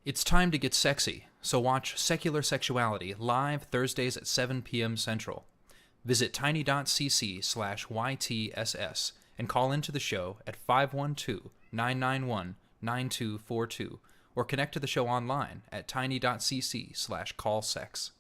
It's time to get sexy, so watch Secular Sexuality live Thursdays at 7 p.m. Central. Visit tiny.cc/YTSS and call into the show at 512-991-9242 or connect to the show online at tiny.cc/callsex.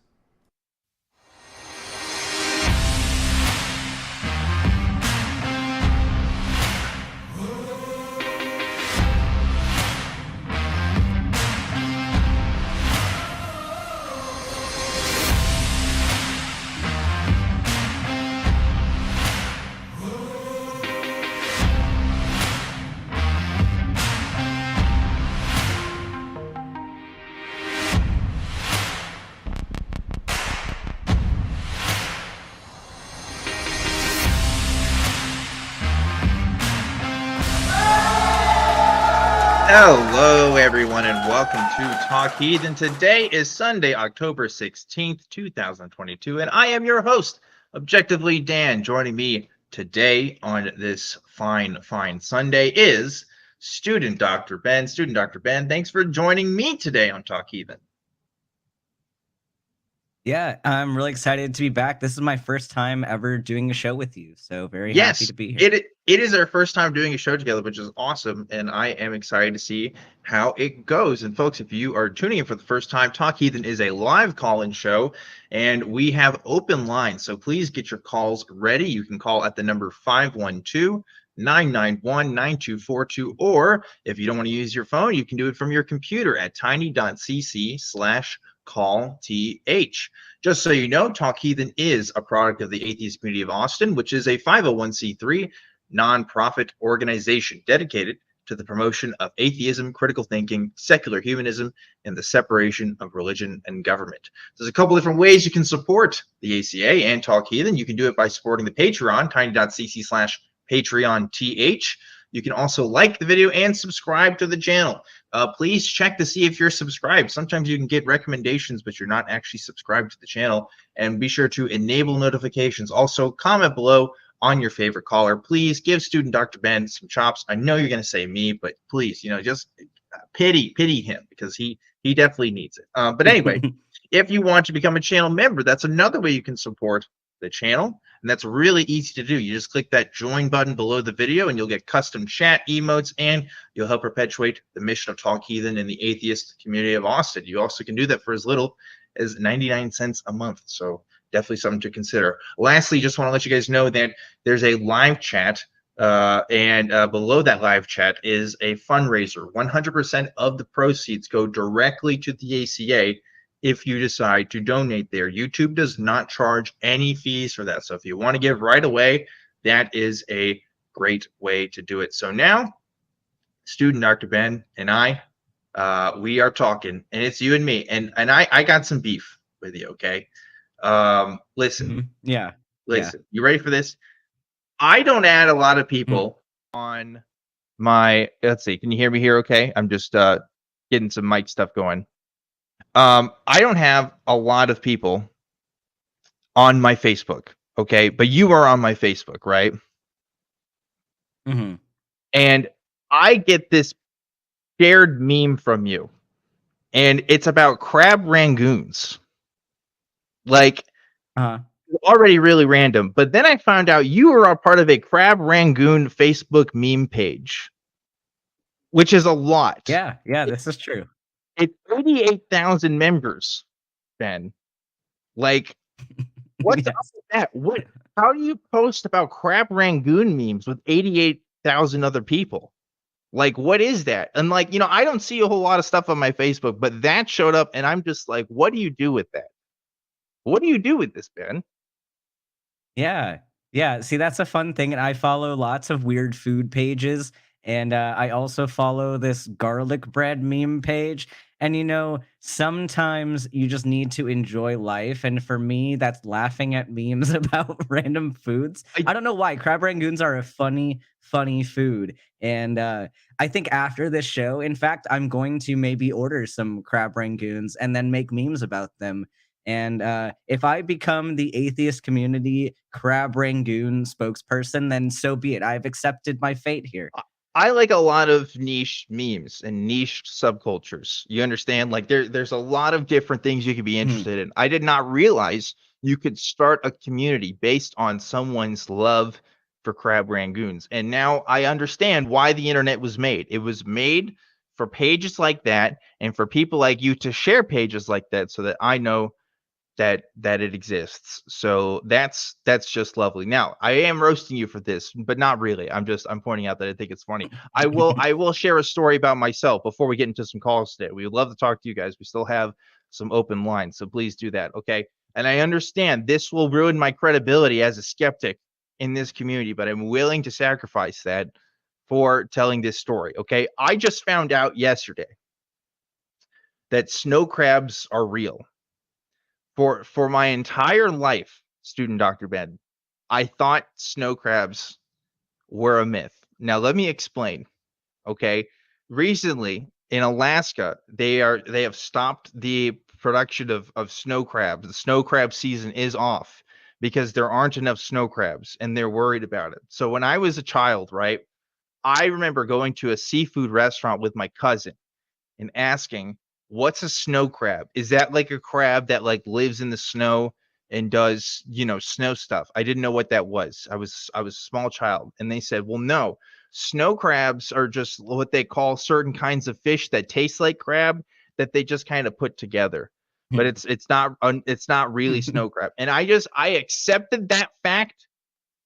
Hello, everyone, and welcome to Talk Heathen. Today is Sunday, October 16th, 2022, and I am your host, ObjectivelyDan. Joining me today on this fine Sunday is Student Dr. Ben. Student Dr. Ben, thanks for joining me today on Talk Heathen. Yeah, I'm really excited to be back. This is my first time ever doing a show with you, so very happy to be here. It is our first time doing a show together, which is awesome, and I am excited to see how it goes. And folks, if you are tuning in for the first time, Talk Heathen is a live call-in show, and we have open lines, so please get your calls ready. You can call at the number 512-991-9242, or if you don't want to use your phone, you can do it from your computer at tiny.cc/callth. Just so you know, Talk Heathen is a product of the Atheist Community of Austin, which is a 501c3 nonprofit organization dedicated to the promotion of atheism, critical thinking, secular humanism, and the separation of religion and government. There's a couple different ways you can support the ACA and Talk Heathen. You can do it by supporting the Patreon, tiny.cc/PatreonTH. You can also like the video and subscribe to the channel. Please check to see if you're subscribed. Sometimes you can get recommendations, but you're not actually subscribed to the channel. And be sure to enable notifications. Also, comment below on your favorite caller. Please give Student Dr. Ben some chops. I know you're going to say me, but please, just pity him, because he definitely needs it. But anyway, if you want to become a channel member, that's another way you can support the channel. And that's really easy to do. You just click that join button below the video and you'll get custom chat emotes, and you'll help perpetuate the mission of Talk Heathen in the atheist community of Austin. You also can do that for as little as 99 cents a month. So definitely something to consider. Lastly, just want to let you guys know that there's a live chat, and below that live chat is a fundraiser. 100% of the proceeds go directly to the ACA if you decide to donate there. YouTube does not charge any fees for that. So if you want to give right away, that is a great way to do it. So now, Student Dr. Ben and I, we are talking, and it's you and me. And I got some beef with you, okay? Listen. Yeah. Listen. You ready for this? I don't add a lot of people on my, let's see, can you hear me here okay? I'm just getting some mic stuff going. I don't have a lot of people on my Facebook, okay? But you are on my Facebook, right? Mm-hmm. And I get this shared meme from you, and it's about crab rangoons. Like, already really random. But then I found out you are a part of a crab rangoon Facebook meme page, which is a lot. Yeah, this is true. It's 88,000 members, Ben. Like, what's up with that? How do you post about crab rangoon memes with 88,000 other people? Like, what is that? And like, I don't see a whole lot of stuff on my Facebook, but that showed up, and I'm just like, what do you do with that? What do you do with this, Ben? Yeah. See, that's a fun thing. And I follow lots of weird food pages. And I also follow this garlic bread meme page. And, sometimes you just need to enjoy life. And for me, that's laughing at memes about random foods. I don't know why. Crab rangoons are a funny food. And I think after this show, in fact, I'm going to maybe order some crab rangoons and then make memes about them. And if I become the atheist community crab rangoon spokesperson, then so be it. I've accepted my fate here. I like a lot of niche memes and niche subcultures. You understand? Like there's a lot of different things you could be interested in. I did not realize you could start a community based on someone's love for crab rangoons. And now I understand why the internet was made. It was made for pages like that and for people like you to share pages like that so that I know that it exists. So that's just lovely. Now, I am roasting you for this, but not really. I'm pointing out that I think it's funny. I will share a story about myself before we get into some calls today. We would love to talk to you guys. We still have some open lines, so please do that, okay? And I understand this will ruin my credibility as a skeptic in this community, but I'm willing to sacrifice that for telling this story, okay? I just found out yesterday that snow crabs are real. For my entire life, student Dr. Ben, I thought snow crabs were a myth. Now let me explain. Okay. Recently in Alaska, they have stopped the production of snow crabs. The snow crab season is off because there aren't enough snow crabs and they're worried about it. So when I was a child, right, I remember going to a seafood restaurant with my cousin and asking, "What's a snow crab? Is that like a crab that like lives in the snow and does, snow stuff?" I didn't know what that was. I was a small child, and they said, "Well, no. Snow crabs are just what they call certain kinds of fish that taste like crab that they just kind of put together. But it's not really snow crab." And I accepted that fact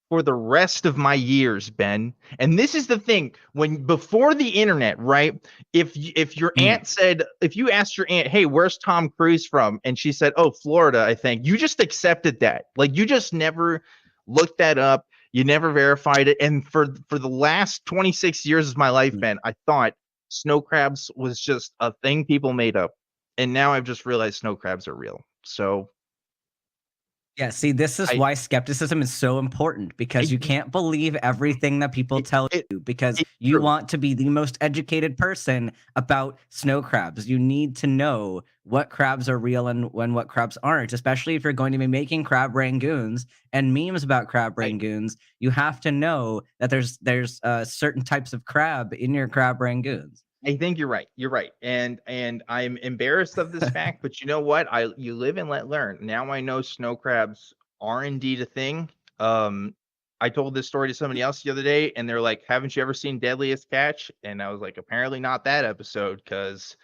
for the rest of my years, Ben. And this is the thing: when before the internet, right? If your aunt said, if you asked your aunt, "Hey, where's Tom Cruise from?" and she said, "Oh, Florida," I think you just accepted that. Like you just never looked that up. You never verified it. And for the last 26 years of my life, Ben, I thought snow crabs was just a thing people made up. And now I've just realized snow crabs are real. So Yeah, see, this is I, why skepticism is so important, because you I can't believe everything that people tell it, you, because it's you true. want to be the most educated person about snow crabs. You need to know what crabs are real and what crabs aren't, especially if you're going to be making crab rangoons and memes about crab I, rangoons. You have to know that there's certain types of crab in your crab rangoons. I think you're right. You're right. And I'm embarrassed of this fact, but you know what? You live and let learn. Now I know snow crabs are indeed a thing. Um I told this story to somebody else the other day and they're like, "Haven't you ever seen Deadliest Catch?" And I was like, "Apparently not that episode, cuz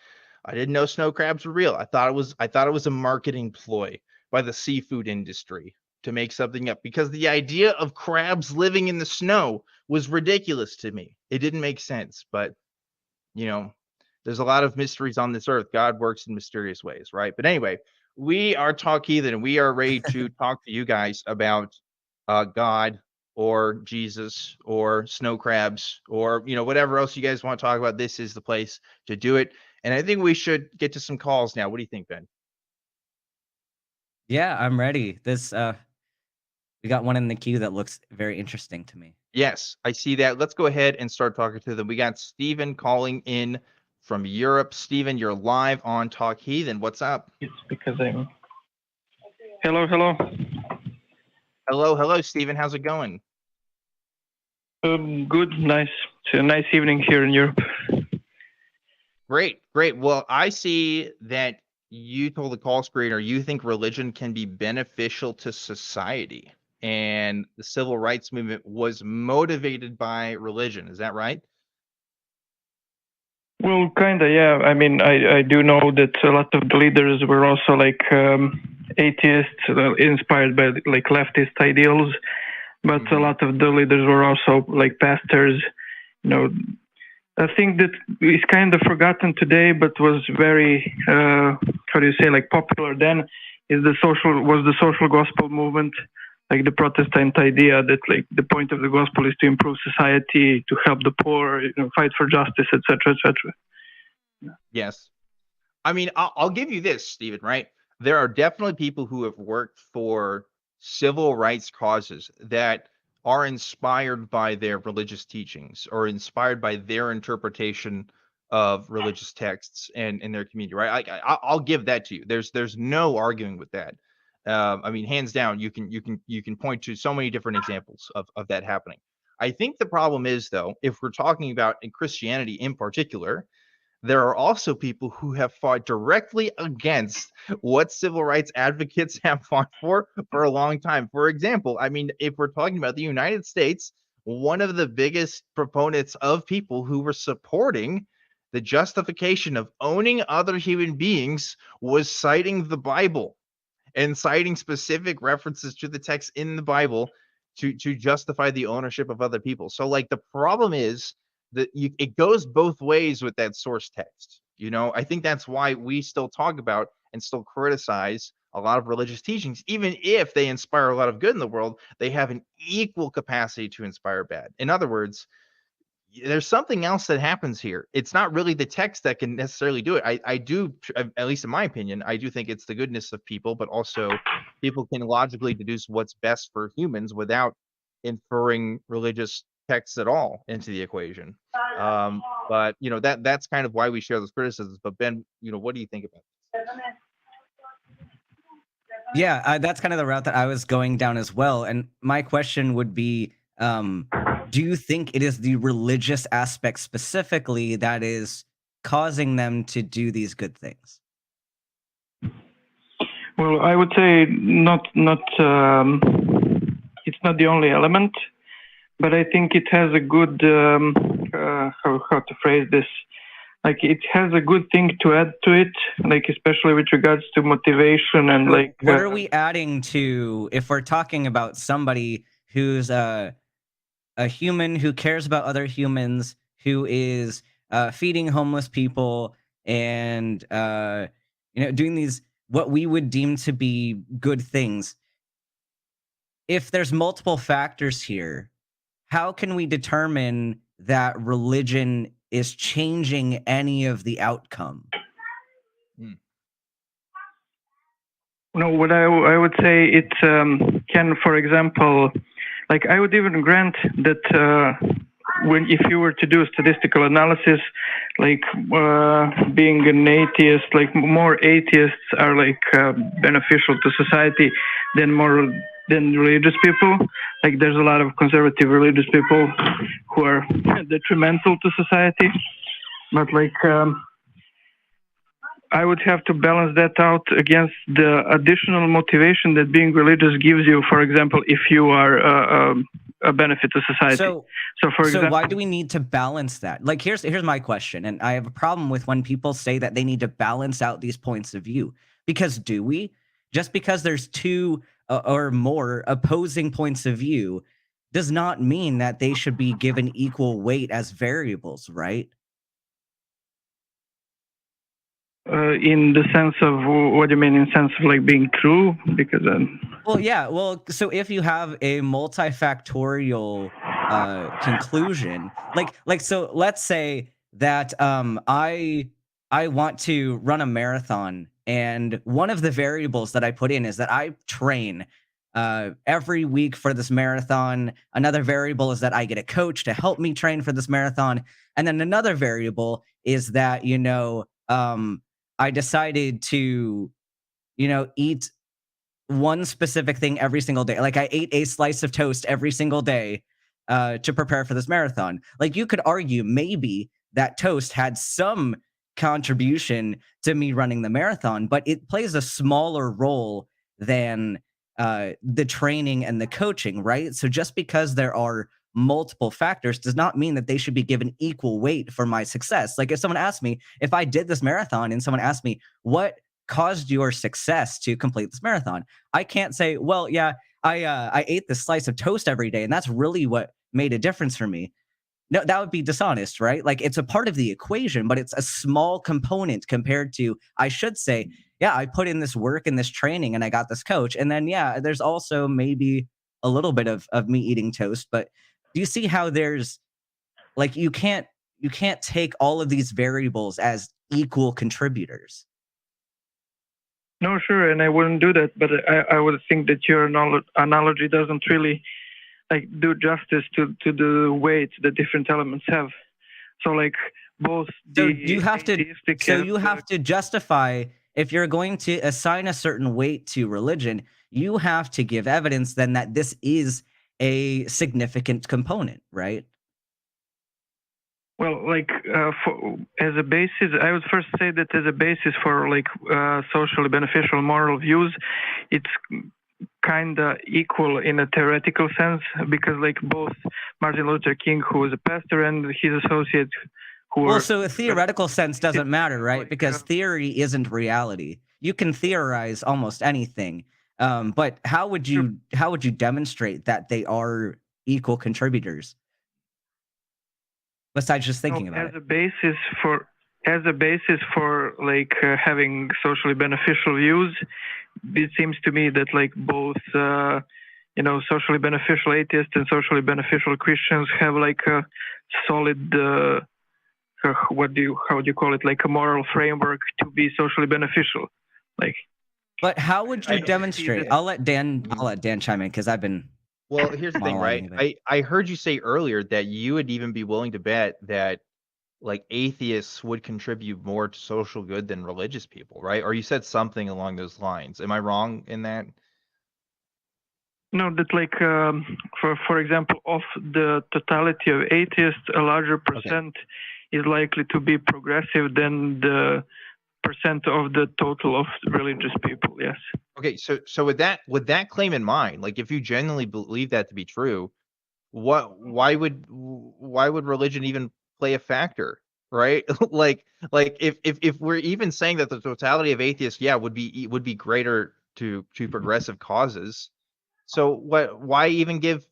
I didn't know snow crabs were real. I thought it was a marketing ploy by the seafood industry to make something up because the idea of crabs living in the snow was ridiculous to me. It didn't make sense, but you know, there's a lot of mysteries on this earth. God works in mysterious ways, right? But anyway, we are Talk Heathen, and we are ready to talk to you guys about God or Jesus or snow crabs or whatever else you guys want to talk about. This is the place to do it. And I think we should get to some calls now. What do you think, Ben? Yeah, I'm ready. We got one in the queue that looks very interesting to me. Yes, I see that. Let's go ahead and start talking to them. We got Steven calling in from Europe. Steven, you're live on Talk Heathen. What's up? It's because I'm. Hello, hello. Hello, Steven. How's it going? Good, nice. It's a nice evening here in Europe. Great. Well, I see that you told the call screener you think religion can be beneficial to society, and the civil rights movement was motivated by religion. Is that right? Well, kinda, yeah. I mean, I do know that a lot of the leaders were also like atheists, inspired by like leftist ideals, but a lot of the leaders were also like pastors. You know, I think that is kind of forgotten today, but was very how do you say, like popular then. The social gospel movement, like the Protestant idea that like the point of the gospel is to improve society, to help the poor, fight for justice, etc., etc. Yes. I mean, I'll give you this, Stephen, right? There are definitely people who have worked for civil rights causes that are inspired by their religious teachings or inspired by their interpretation of religious texts and in their community, right? I'll give that to you. There's no arguing with that. I mean, hands down, you can point to so many different examples of that happening. I think the problem is, though, if we're talking about in Christianity in particular, there are also people who have fought directly against what civil rights advocates have fought for a long time. For example, I mean, if we're talking about the United States, one of the biggest proponents of people who were supporting the justification of owning other human beings was citing the Bible and citing specific references to the text in the Bible to justify the ownership of other people. So like the problem is that it goes both ways with that source text. You know, I think that's why we still talk about and still criticize a lot of religious teachings. Even if they inspire a lot of good in the world, they have an equal capacity to inspire bad. In other words, there's something else that happens here. It's not really the text that can necessarily do it. I do, at least in my opinion, I do think it's the goodness of people, but also people can logically deduce what's best for humans without inferring religious texts at all into the equation. But you know, that's kind of why we share those criticisms. But Ben, you know, what do you think about this? Yeah, that's kind of the route that I was going down as well. And my question would be, do you think it is the religious aspect specifically that is causing them to do these good things? Well, I would say not. It's not the only element, but I think it has a good how to phrase this. Like it has a good thing to add to it, like especially with regards to motivation and like. What are we adding to if we're talking about somebody who's a human who cares about other humans, who is feeding homeless people and doing these what we would deem to be good things? If there's multiple factors here, how can we determine that religion is changing any of the outcome? No, what I would say it can, for example, like I would even grant that if you were to do a statistical analysis, like being an atheist, like more atheists are like beneficial to society than religious people. Like there's a lot of conservative religious people who are detrimental to society, but like I would have to balance that out against the additional motivation that being religious gives you. For example, if you are a benefit to society. So for example, why do we need to balance that? Like, here's my question, and I have a problem with when people say that they need to balance out these points of view. Because do we? Just because there's two or more opposing points of view does not mean that they should be given equal weight as variables, right? In the sense of, what do you mean in sense of like being true? Because well, yeah. Well, so if you have a multifactorial conclusion, like so, let's say that I want to run a marathon, and one of the variables that I put in is that I train every week for this marathon. Another variable is that I get a coach to help me train for this marathon, and then another variable is that I decided to, eat one specific thing every single day. Like I ate a slice of toast every single day to prepare for this marathon. Like you could argue maybe that toast had some contribution to me running the marathon, but it plays a smaller role than the training and the coaching, right? So just because there are multiple factors does not mean that they should be given equal weight for my success. Like if someone asked me, if I did this marathon and someone asked me, what caused your success to complete this marathon? I can't say, well, yeah, I ate this slice of toast every day and that's really what made a difference for me. No, that would be dishonest, right? Like it's a part of the equation, but it's a small component compared to, I should say, yeah, I put in this work and this training and I got this coach. And then, yeah, there's also maybe a little bit of me eating toast, but do you see how there's like you can't take all of these variables as equal contributors? No, sure, and I wouldn't do that, but I would think that your analogy doesn't really like do justice to the weight the different elements have. So like both so you have to justify, if you're going to assign a certain weight to religion, you have to give evidence then that this is a significant component, right? Well, like as a basis, I would first say that as a basis for like socially beneficial moral views, it's kind of equal in a theoretical sense, because like both Martin Luther King, who was a pastor, and his associates who Well, were so a theoretical sense doesn't matter, right? Because theory isn't reality. You can theorize almost anything, but how would you demonstrate that they are equal contributors? Besides just thinking about as a basis for like having socially beneficial views, it seems to me that like both socially beneficial atheists and socially beneficial Christians have like a solid how do you call it, like a moral framework to be socially beneficial, like. But how would you demonstrate? that- I'll let Dan chime in, because I've been Well, here's the thing, right? monologuing a bit. I heard you say earlier that you would even be willing to bet that like atheists would contribute more to social good than religious people, right? Or you said something along those lines. Am I wrong in that? No, that like for example, of the totality of atheists, a larger percent is likely to be progressive than the percent of the total of religious people. Yes. Okay, so with that claim in mind, like if you genuinely believe that to be true, why would religion even play a factor, right? like if we're even saying that the totality of atheists, yeah, would be greater to progressive causes, so why even give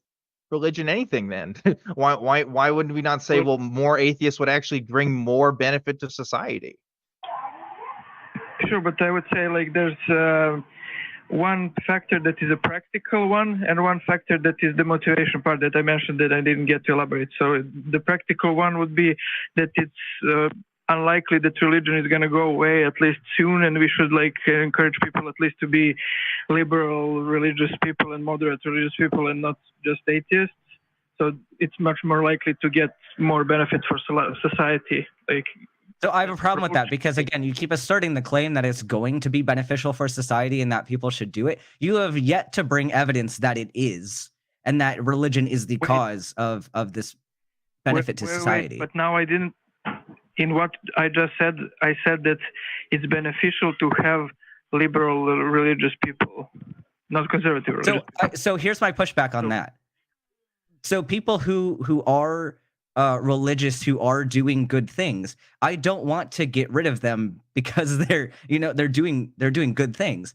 religion anything then? why wouldn't we not say, well, more atheists would actually bring more benefit to society? Sure, but I would say like there's one factor that is a practical one, and one factor that is the motivation part that I mentioned that I didn't get to elaborate. So the practical one would be that it's unlikely that religion is going to go away, at least soon, and we should like encourage people at least to be liberal religious people and moderate religious people, and not just atheists. So it's much more likely to get more benefit for society. Like. So I have a problem with that, because again, you keep asserting the claim that it's going to be beneficial for society and that people should do it. You have yet to bring evidence that it is, and that religion is the cause of this benefit to society. But now I didn't. In what I just said, I said that it's beneficial to have liberal religious people, not conservative religious people. So here's my pushback on that. So people who are religious, who are doing good things, I don't want to get rid of them because they're doing good things.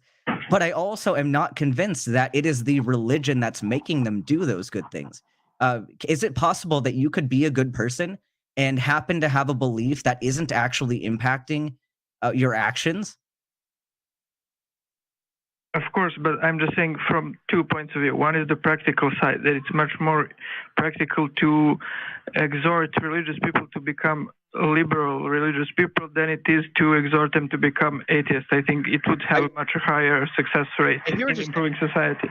But I also am not convinced that it is the religion that's making them do those good things. Is it possible that you could be a good person and happen to have a belief that isn't actually impacting your actions? Of course, but I'm just saying from 2 points of view. One is the practical side, that it's much more practical to exhort religious people to become liberal religious people than it is to exhort them to become atheists. I think it would have a much higher success rate in improving society.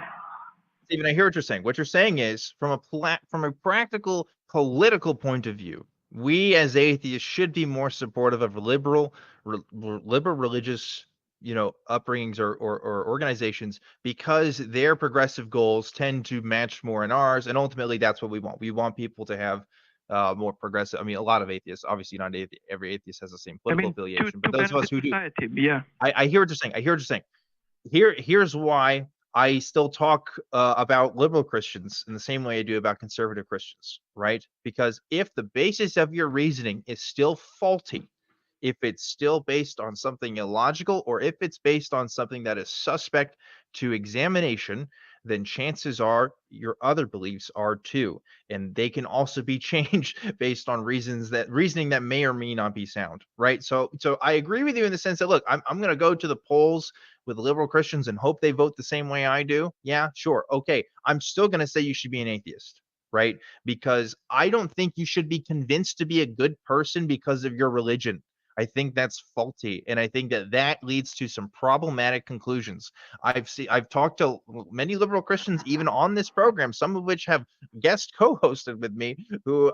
Stephen, I hear what you're saying. What you're saying is, from a practical political point of view, we as atheists should be more supportive of liberal religious upbringings or organizations, because their progressive goals tend to match more in ours, and ultimately that's what we want. We want people to have more progressive. I mean, a lot of atheists, obviously not every atheist has the same political affiliation, but those of us who do, yeah. I hear what you're saying. Here's why I still talk about liberal Christians in the same way I do about conservative Christians, right? Because if the basis of your reasoning is still faulty, if it's still based on something illogical, or if it's based on something that is suspect to examination, then chances are your other beliefs are too. And they can also be changed based on reasoning that may or may not be sound, right? So I agree with you in the sense that, look, I'm going to go to the polls with liberal Christians and hope they vote the same way I do. Yeah, sure. Okay. I'm still going to say you should be an atheist, right? Because I don't think you should be convinced to be a good person because of your religion. I think that's faulty, and I think that leads to some problematic conclusions. I've talked to many liberal Christians, even on this program, some of which have guest co-hosted with me, who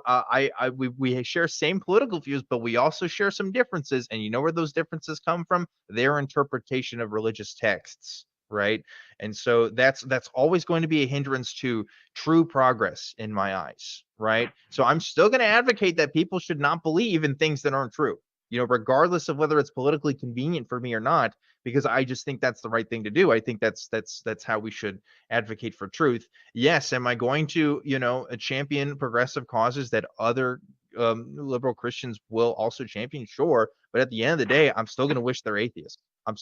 we share same political views, but we also share some differences. And you know where those differences come from? Their interpretation of religious texts, right? And so that's always going to be a hindrance to true progress in my eyes, right? So I'm still going to advocate that people should not believe in things that aren't true, regardless of whether it's politically convenient for me or not, because I just think that's the right thing to do. I think that's how we should advocate for truth. Yes, am I going to, champion progressive causes that other liberal Christians will also champion? Sure, but at the end of the day, I'm still going to wish they're atheists. I'm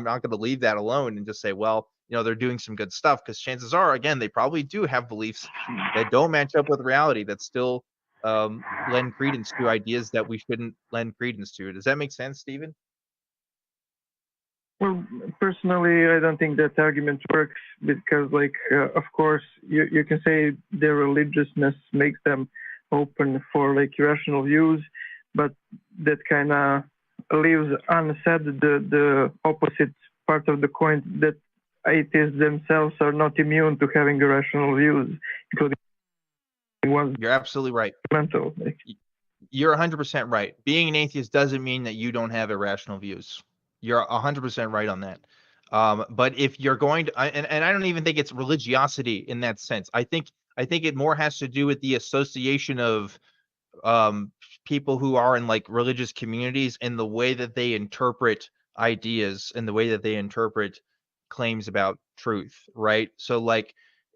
not going to leave that alone and just say, well, they're doing some good stuff, because chances are, again, they probably do have beliefs that don't match up with reality, that still lend credence to ideas that we shouldn't lend credence to. Does that make sense, Stephen? Well, personally, I don't think that argument works, because, of course, you can say their religiousness makes them open for irrational views, but that kind of leaves unsaid the opposite part of the coin, that atheists themselves are not immune to having irrational views, including ones. You're absolutely right. Mental. You're 100% right. Being an atheist doesn't mean that you don't have irrational views. You're 100% right on that. But if you're going to, and I don't even think it's religiosity in that sense. I think it more has to do with the association of people who are in religious communities, and the way that they interpret ideas, and the way that they interpret claims about truth, right? So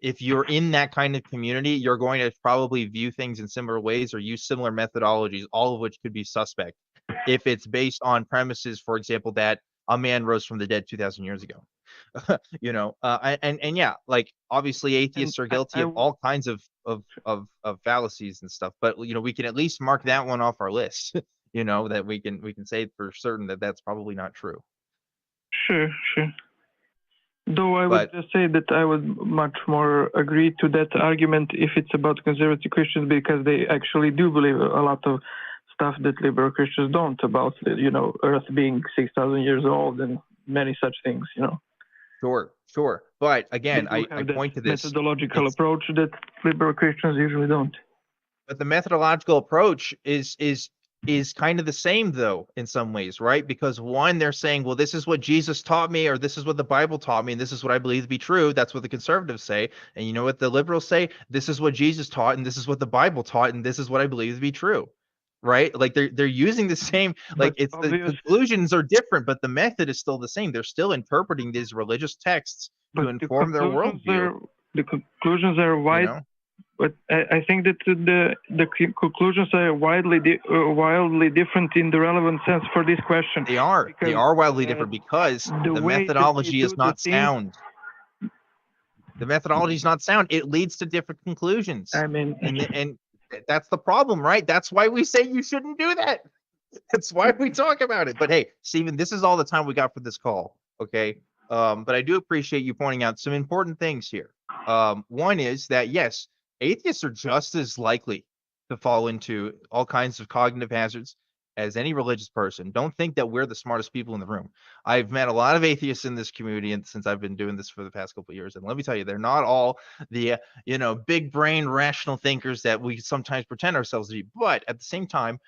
if you're in that kind of community, you're going to probably view things in similar ways or use similar methodologies, all of which could be suspect if it's based on premises, for example, that a man rose from the dead 2,000 years ago. And yeah, obviously atheists are guilty of all kinds of fallacies and stuff, but we can at least mark that one off our list. That we can say for certain that that's probably not true. Sure. Though I would just say that I would much more agree to that argument if it's about conservative Christians, because they actually do believe a lot of stuff that liberal Christians don't, about Earth being 6,000 years old and many such things. Sure. But again, I point to this methodological approach that liberal Christians usually don't. But the methodological approach is kind of the same, though, in some ways, right? Because one, they're saying, well, this is what Jesus taught me, or this is what the Bible taught me, and this is what I believe to be true. That's what the conservatives say. And you know what the liberals say? This is what Jesus taught, and this is what the Bible taught, and this is what I believe to be true. Right? They're using the same, it's the conclusions are different, but the method is still the same. They're still interpreting these religious texts to inform their worldview. The conclusions are wide, but I think that the conclusions are wildly different in the relevant sense for this question. They are wildly different because the methodology is not sound. The methodology is not sound. It leads to different conclusions. I mean, and that's the problem, right? That's why we say you shouldn't do that. That's why we talk about it. But hey, Stephen, this is all the time we got for this call. Okay. But I do appreciate you pointing out some important things here. One is that, yes, atheists are just as likely to fall into all kinds of cognitive hazards as any religious person. Don't think that we're the smartest people in the room. I've met a lot of atheists in this community, and since I've been doing this for the past couple of years, and let me tell you, they're not all the big brain rational thinkers that we sometimes pretend ourselves to be. But at the same time,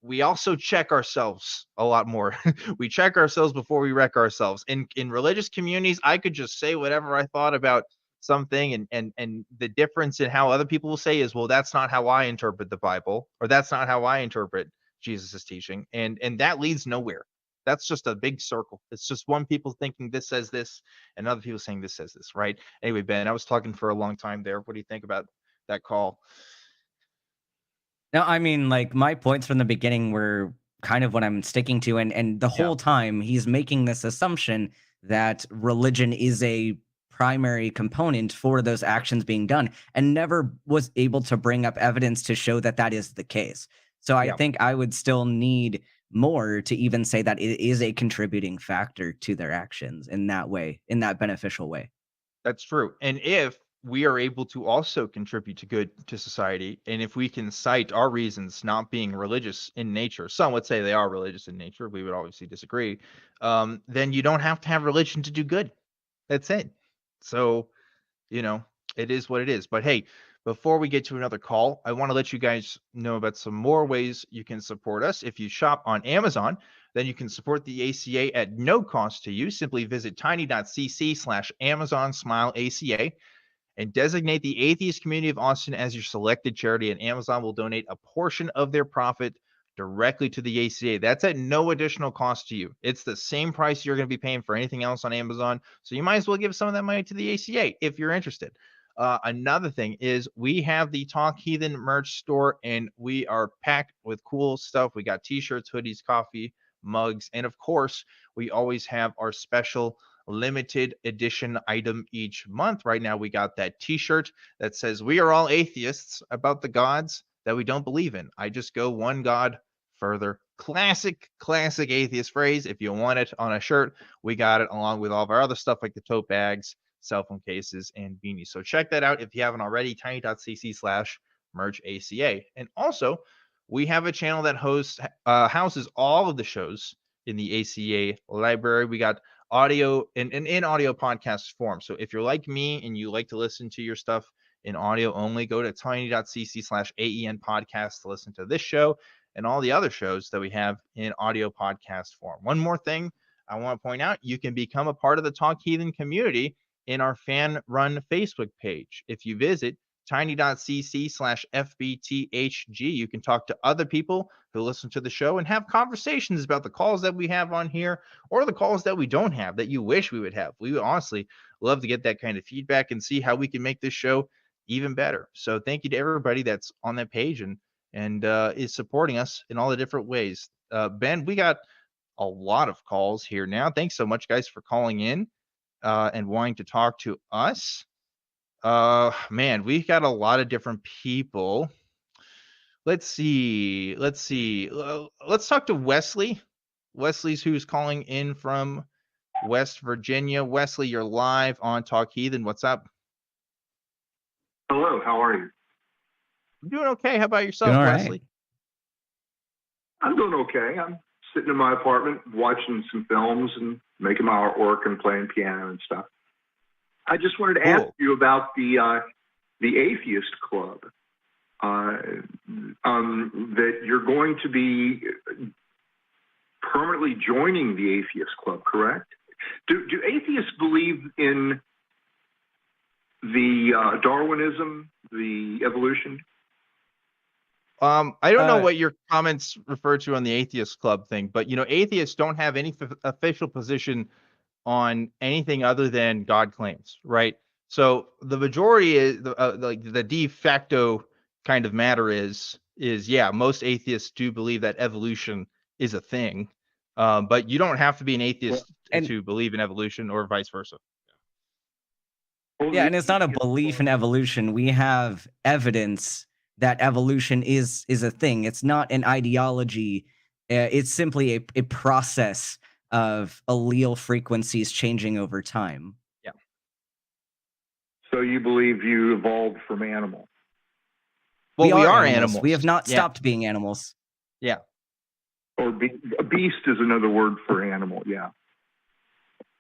we also check ourselves a lot more. We check ourselves before we wreck ourselves. In religious communities, I could just say whatever I thought about something, and the difference in how other people will say is, well, that's not how I interpret the Bible, or that's not how I interpret Jesus' teaching, and that leads nowhere. That's just a big circle. It's just one people thinking this says this, and other people saying this says this, right? Anyway, Ben, I was talking for a long time there. What do you think about that call? No, I mean, my points from the beginning were kind of what I'm sticking to, and the whole time he's making this assumption that religion is a primary component for those actions being done, and never was able to bring up evidence to show that that is the case. So I think I would still need more to even say that it is a contributing factor to their actions in that way, in that beneficial way. That's true. And if we are able to also contribute to good to society, and if we can cite our reasons not being religious in nature, some would say they are religious in nature, we would obviously disagree, then you don't have to have religion to do good. That's it. So, it is what it is. But hey, Before we get to another call, I want to let you guys know about some more ways you can support us. If you shop on Amazon, then you can support the ACA at no cost to you. Simply visit tiny.cc/AmazonSmileACA and designate the Atheist Community of Austin as your selected charity, and Amazon will donate a portion of their profit directly to the ACA. That's at no additional cost to you. It's the same price you're going to be paying for anything else on Amazon. So you might as well give some of that money to the ACA if you're interested. Another thing is we have the Talk Heathen merch store, and we are packed with cool stuff. We got t-shirts, hoodies, coffee, mugs, and of course, we always have our special limited edition item each month. Right now, we got that t-shirt that says, "We are all atheists about the gods that we don't believe in. I just go one God further." Classic atheist phrase. If you want it on a shirt, we got it along with all of our other stuff like the tote bags, cell phone cases, and beanies. So check that out if you haven't already, tiny.cc/merchaca. And also, we have a channel that houses all of the shows in the ACA library. We got audio and in audio podcast form. So if you're like me and you like to listen to your stuff in audio only, go to tiny.cc/AEN podcast to listen to this show and all the other shows that we have in audio podcast form. One more thing I want to point out, you can become a part of the Talk Heathen community in our fan run Facebook page. If you visit tiny.cc/FBTHG, you can talk to other people who listen to the show and have conversations about the calls that we have on here or the calls that we don't have that you wish we would have. We would honestly love to get that kind of feedback and see how we can make this show even better. So thank you to everybody that's on that page and is supporting us in all the different ways. Ben, we got a lot of calls here now. Thanks so much, guys, for calling in and wanting to talk to us. Man, we've got a lot of different people. Let's see. Let's talk to Wesley. Wesley's who's calling in from West Virginia. Wesley, you're live on Talk Heathen. What's up? Hello, how are you? I'm doing okay. How about yourself, Doing all Wesley? right. I'm doing okay. I'm sitting in my apartment watching some films and making my artwork and playing piano and stuff. I just wanted to ask you about the Atheist Club. That you're going to be permanently joining the Atheist Club, correct? Do atheists believe in the Darwinism, the evolution? I don't know what your comments refer to on the Atheist Club thing, but atheists don't have any official position on anything other than God claims, right? So the majority is like the de facto kind of matter is yeah, most atheists do believe that evolution is a thing, but you don't have to be an atheist to believe in evolution or vice versa. Yeah, and it's not a belief in evolution. We have evidence that evolution is a thing. It's not an ideology. It's simply a process of allele frequencies changing over time. Yeah. So you believe you evolved from animals? Well, we are animals. We have not stopped being animals. Yeah. Or a beast is another word for animal. Yeah.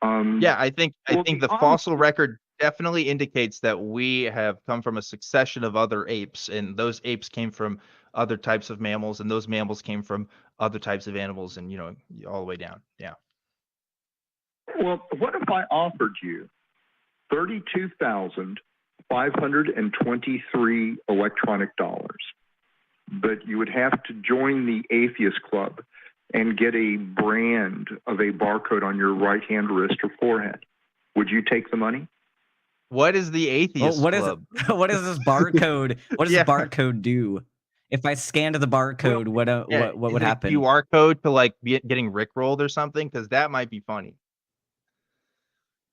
Yeah, I think the fossil record definitely indicates that we have come from a succession of other apes, and those apes came from other types of mammals, and those mammals came from other types of animals, and all the way down. Yeah. Well, what if I offered you $32,523 electronic dollars, but you would have to join the Atheist Club and get a brand of a barcode on your right hand, wrist, or forehead? Would you take the money? What is the Atheist Club? What is this barcode? What does the barcode do? If I scanned the barcode, what would happen? QR code to like getting rickrolled or something? Because that might be funny.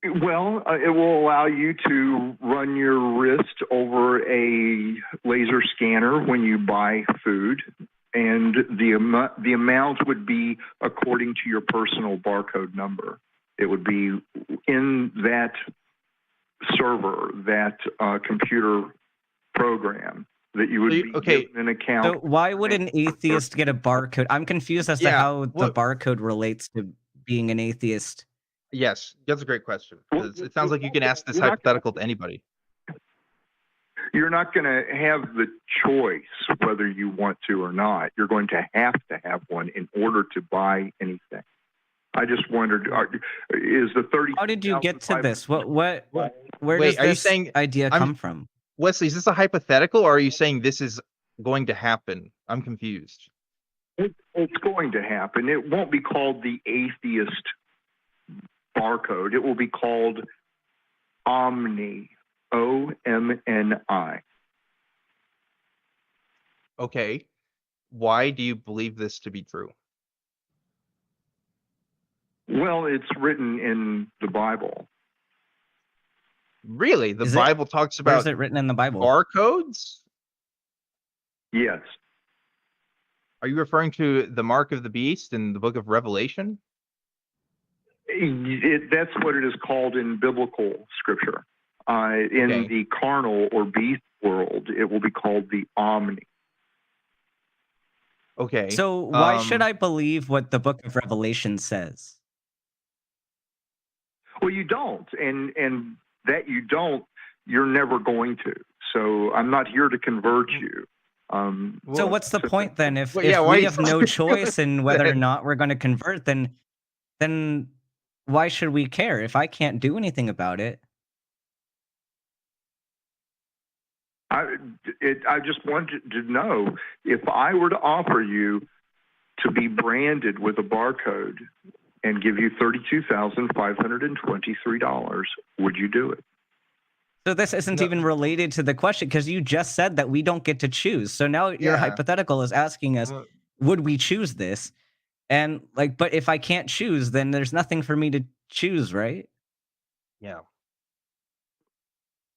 Well, it will allow you to run your wrist over a laser scanner when you buy food, and the amount would be according to your personal barcode number. It would be in that server, that computer program that you would be given an account. So why would an atheist get a barcode? I'm confused as to how the barcode relates to being an atheist. Yes, that's a great question. It sounds like you can ask this hypothetical to anybody. You're not going to have the choice whether you want to or not. You're going to have one in order to buy anything. I just wondered, is the 30? How did you get to this? Where Wait, does are you this saying idea come from? Wesley, is this a hypothetical, or are you saying this is going to happen? I'm confused. It's going to happen. It won't be called the atheist barcode. It will be called Omni, OMNI. Okay. Why do you believe this to be true? Well, it's written in the Bible. Really? The Is it? Bible talks Where is about it written in the Bible? barcodes? Yes. Are you referring to the mark of the beast in the book of Revelation? That's what it is called in biblical scripture. In the carnal or beast world, it will be called the Omni. Okay. So why should I believe what the book of Revelation says? Well, you don't, and that you don't, you're never going to. So I'm not here to convert you. So what's the point then? If Well, yeah, if why we you have no choice in whether or then? not we're going to convert, then why should we care if I can't do anything about it? I just wanted to know, if I were to offer you to be branded with a barcode and give you $32,523, would you do it? So this isn't even related to the question, because you just said that we don't get to choose. So now your hypothetical is asking us, would we choose this? And like, but if I can't choose, then there's nothing for me to choose, right? Yeah.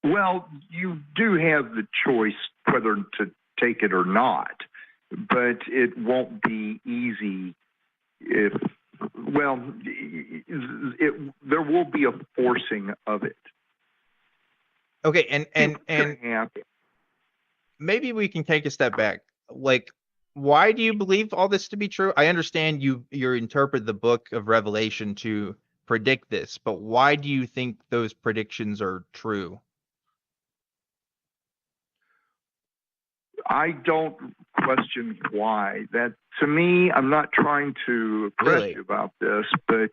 Well, you do have the choice whether to take it or not, but it won't be easy there will be a forcing of it. Okay, and maybe we can take a step back. Like, why do you believe all this to be true? I understand you interpret the book of Revelation to predict this, but why do you think those predictions are true? I don't question why. That, to me, I'm not trying to press you about this, but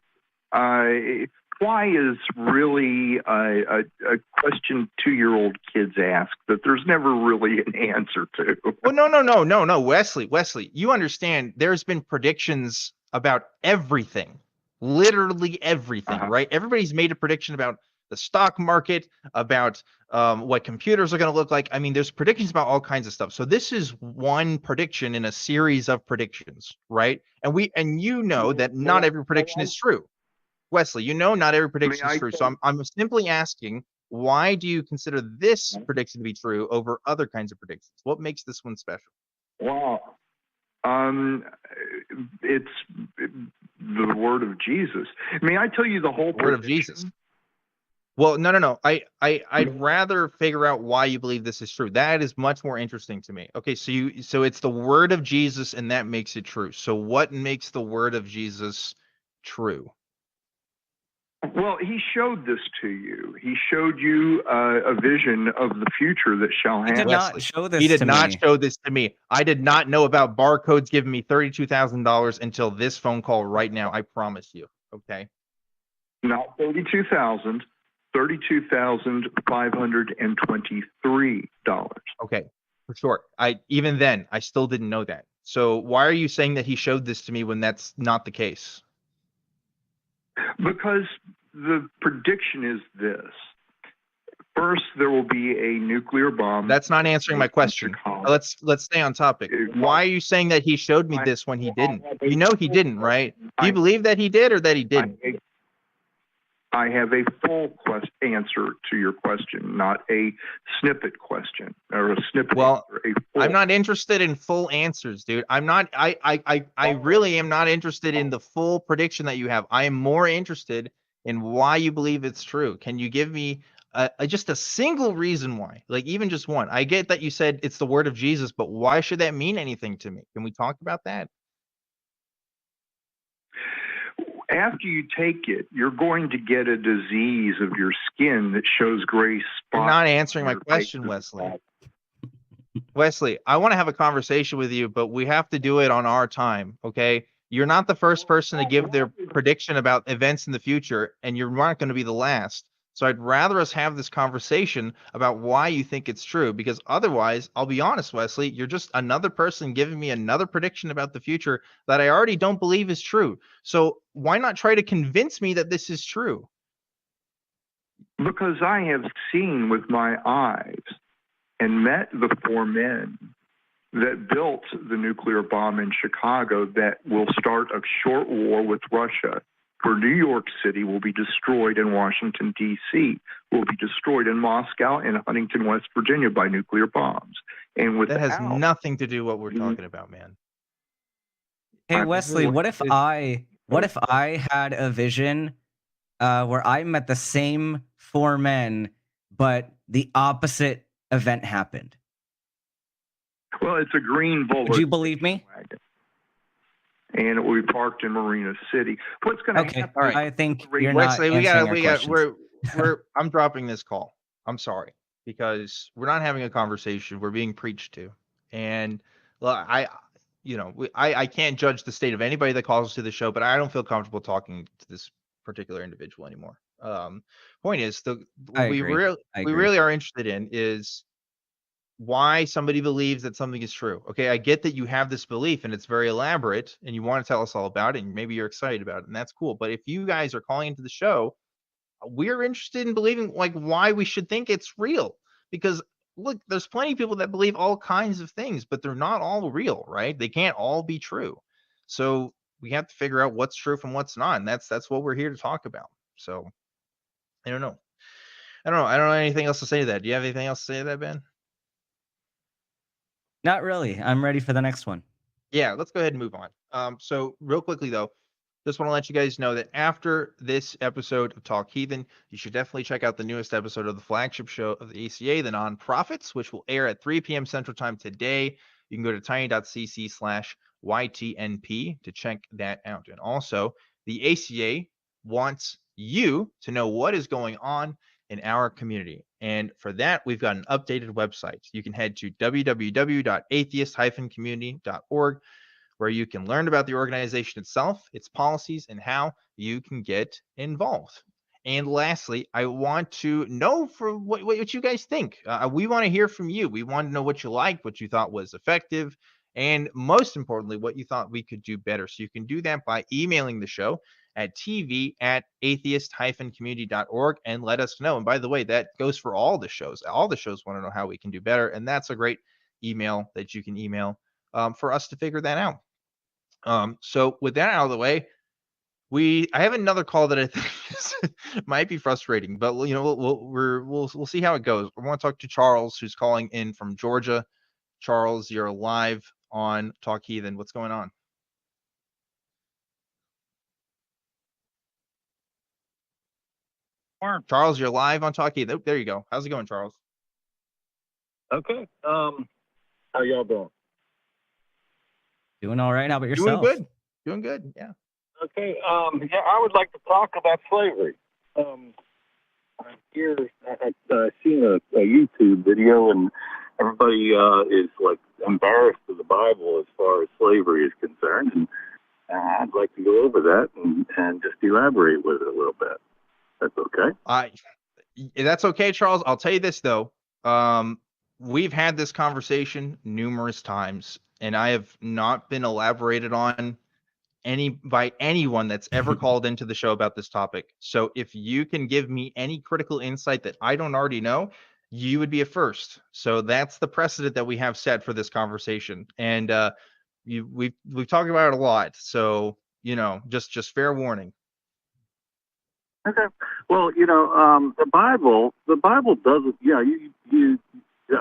why is really a question 2-year-old kids ask that there's never really an answer to. Well, no, Wesley, you understand there's been predictions about everything, literally everything, right? Everybody's made a prediction about the stock market, about what computers are going to look like. I mean, there's predictions about all kinds of stuff. So this is one prediction in a series of predictions, right? And you know that not every prediction is true. Wesley, you know not every prediction is true. So I'm simply asking, why do you consider this prediction to be true over other kinds of predictions? What makes this one special? Wow. It's the word of Jesus. May I tell you the whole word of Jesus? Well, no. I'd rather figure out why you believe this is true. That is much more interesting to me. Okay, so it's the word of Jesus, and that makes it true. So what makes the word of Jesus true? Well, he showed this to you. He showed you a vision of the future that shall happen. He did not show this. He did not show this to me. I did not know about barcodes giving me $32,000 until this phone call right now. I promise you. Okay. Not 32,000. $32,523. Okay, for sure. Even then, I still didn't know that. So why are you saying that he showed this to me when that's not the case? Because the prediction is this. First, there will be a nuclear bomb. That's not answering my question. Let's stay on topic. Why are you saying that he showed me this when he didn't? You know he didn't, right? Do you believe that he did or that he didn't? I have a full answer to your question, not a snippet question or a snippet answer. I'm not interested in full answers, dude. I really am not interested in the full prediction that you have. I am more interested in why you believe it's true. Can you give me just a single reason why? Like, even just one. I get that you said it's the word of Jesus, but why should that mean anything to me? Can we talk about that? After you take it, you're going to get a disease of your skin that shows gray spots. You're not answering my question, Wesley. Wesley, I want to have a conversation with you, but we have to do it on our time, okay? You're not the first person to give their prediction about events in the future, and you're not going to be the last. So I'd rather us have this conversation about why you think it's true, because otherwise, I'll be honest, Wesley, you're just another person giving me another prediction about the future that I already don't believe is true. So why not try to convince me that this is true? Because I have seen with my eyes and met the 4 men that built the nuclear bomb in Chicago that will start a short war with Russia, where New York City will be destroyed and Washington, D.C. will be destroyed in Moscow and Huntington, West Virginia by nuclear bombs. And that has nothing to do with what we're talking about, man. Hey, Wesley, what if I had a vision where I met the same 4 men, but the opposite event happened? Well, it's a green Volvo. Would you believe me? Wagon. And it will be parked in Marina City. What's going to happen? All right. I think you're Wesley, not I'm dropping this call. I'm sorry, because we're not having a conversation. We're being preached to. And well, I can't judge the state of anybody that calls to the show, but I don't feel comfortable talking to this particular individual anymore. Point is, we really are interested in is why somebody believes that something is true. Okay, I get that you have this belief and it's very elaborate and you want to tell us all about it and maybe you're excited about it, and that's cool. But if you guys are calling into the show, we're interested in believing like why we should think it's real. Because look, there's plenty of people that believe all kinds of things, but they're not all real, right? They can't all be true. So we have to figure out what's true from what's not, and that's what we're here to talk about. So I don't know anything else to say to that. Do you have anything else to say to that, Ben? Not really. I'm ready for the next one. Yeah, let's go ahead and move on. So real quickly though, just want to let you guys know that after this episode of Talk Heathen, you should definitely check out the newest episode of the flagship show of the ACA, The Nonprofits, which will air at 3 p.m. Central Time today. You can go to tiny.cc/YTNP to check that out. And also, the ACA wants you to know what is going on in our community. And for that, we've got an updated website. You can head to www.atheist-community.org, where you can learn about the organization itself, its policies, and how you can get involved. And lastly, I want to know for what you guys think. We want to hear from you. We want to know what you liked, what you thought was effective, and most importantly, what you thought we could do better. So you can do that by emailing the show at tv@atheist-community.org and let us know. And by the way, that goes for all the shows. All the shows want to know how we can do better, and that's a great email that you can email for us to figure that out. So with that out of the way, I have another call that I think might be frustrating, but we'll see how it goes. I want to talk to Charles, who's calling in from Georgia. Charles, you're live on Talk Heathen. What's going on? Charles, you're live on Talk Heathen. Oh, there you go. How's it going, Charles? Okay. How y'all doing? Doing all right. How about yourself? Doing good. Yeah. Okay. Yeah, I would like to talk about slavery. I've seen a YouTube video, and everybody is like embarrassed of the Bible as far as slavery is concerned, and I'd like to go over that and just elaborate with it a little bit. That's okay. That's okay, Charles. I'll tell you this though. We've had this conversation numerous times, and I have not been elaborated on by anyone that's ever called into the show about this topic. So if you can give me any critical insight that I don't already know, you would be a first. So that's the precedent that we have set for this conversation. And we've talked about it a lot. So just fair warning. Okay. Well, the Bible doesn't.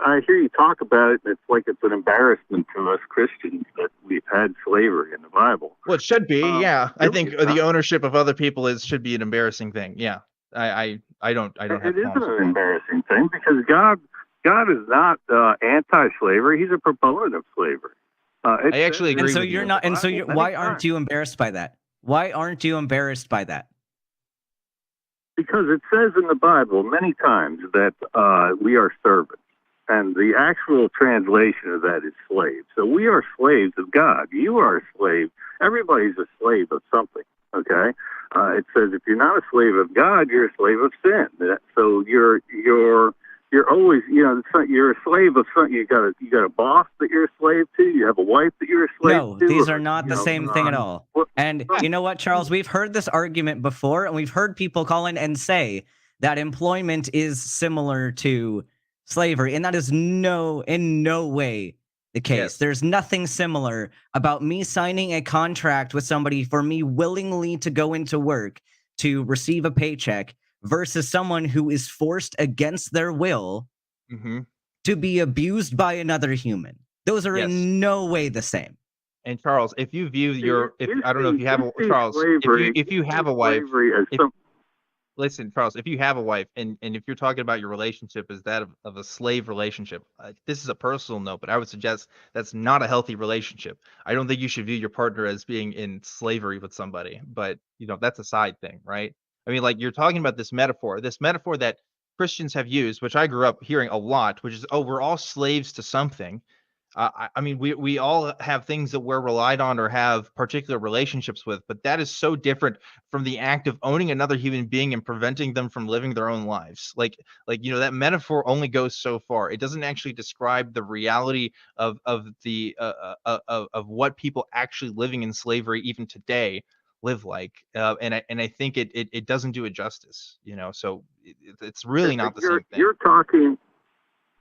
I hear you talk about it, and it's like it's an embarrassment to us Christians that we've had slavery in the Bible. Well, it should be, yeah. I think the ownership of other people should be an embarrassing thing. Yeah, I don't have. It isn't an embarrassing thing because God is not anti-slavery. He's a proponent of slavery. I actually agree. And so you're not. And so why aren't you embarrassed by that? Why aren't you embarrassed by that? Because it says in the Bible many times that we are servants. and the actual translation of that is slave. So we are slaves of God. You are a slave. Everybody's a slave of something. Okay. It says if you're not a slave of God, you're a slave of sin. So you're always, you're a slave of something. You got a boss that you're a slave to. You have a wife that you're a slave No, to. these are not the same thing at all. And you know what, Charles? We've heard this argument before, and we've heard people call in and say that employment is similar to slavery, and that is in no way the case. Yes. There's nothing similar about me signing a contract with somebody for me willingly to go into work to receive a paycheck versus someone who is forced against their will to be abused by another human. Those are in no way the same. And Charles, if you view I don't know if you have a Charles, slavery, if you have a wife, as listen, Charles, if you have a wife and if you're talking about your relationship as that of a slave relationship, this is a personal note, but I would suggest that's not a healthy relationship. I don't think you should view your partner as being in slavery with somebody, but that's a side thing, right? I mean, like you're talking about this metaphor that Christians have used, which I grew up hearing a lot, which is, oh, we're all slaves to something. I mean, we all have things that we're relied on or have particular relationships with, but that is so different from the act of owning another human being and preventing them from living their own lives. Like that metaphor only goes so far. It doesn't actually describe the reality of what people actually living in slavery even today live like, and I think it doesn't do it justice. So it's really not the same thing.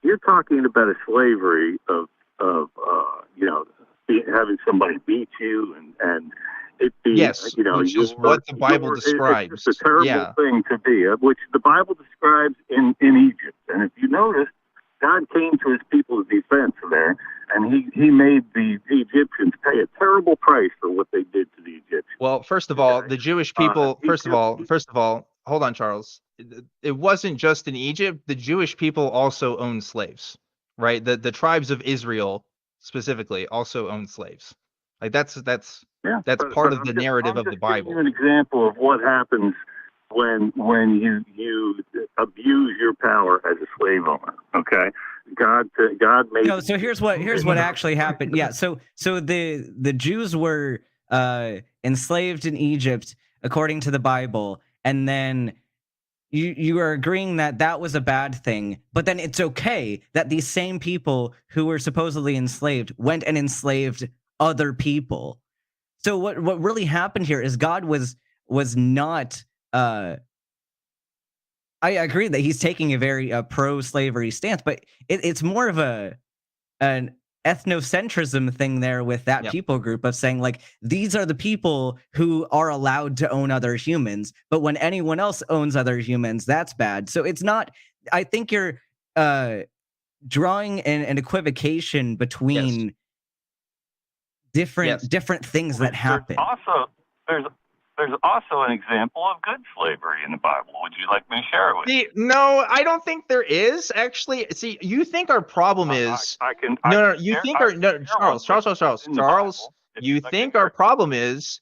You're talking about a slavery of having somebody beat you and it being, which is what the Bible describes. It's a terrible thing to be, which the Bible describes in Egypt. And if you notice, God came to his people's defense there, and he made the Egyptians pay a terrible price for what they did to the Egyptians. Well, first of all, the Jewish people. First of all, hold on, Charles. It wasn't just in Egypt. The Jewish people also owned slaves, right? The tribes of Israel specifically also owned slaves. Like that's part of the narrative of the Bible. An example of what happens when you abuse your power as a slave owner. Okay, God made. No, so here's what actually happened. Yeah, so the Jews were enslaved in Egypt according to the Bible, and then you are agreeing that was a bad thing, but then it's okay that these same people who were supposedly enslaved went and enslaved other people. So what really happened here is God was not. I agree that he's taking a very pro-slavery stance, but it's more of an ethnocentrism thing there with that people group of saying, like, these are the people who are allowed to own other humans, but when anyone else owns other humans, that's bad. So it's not. I think you're drawing an equivocation between different things that happen. There's also an example of good slavery in the Bible. Would you like me to share it with you? No, I don't think there is actually. See, you think our problem is Charles. You think our problem is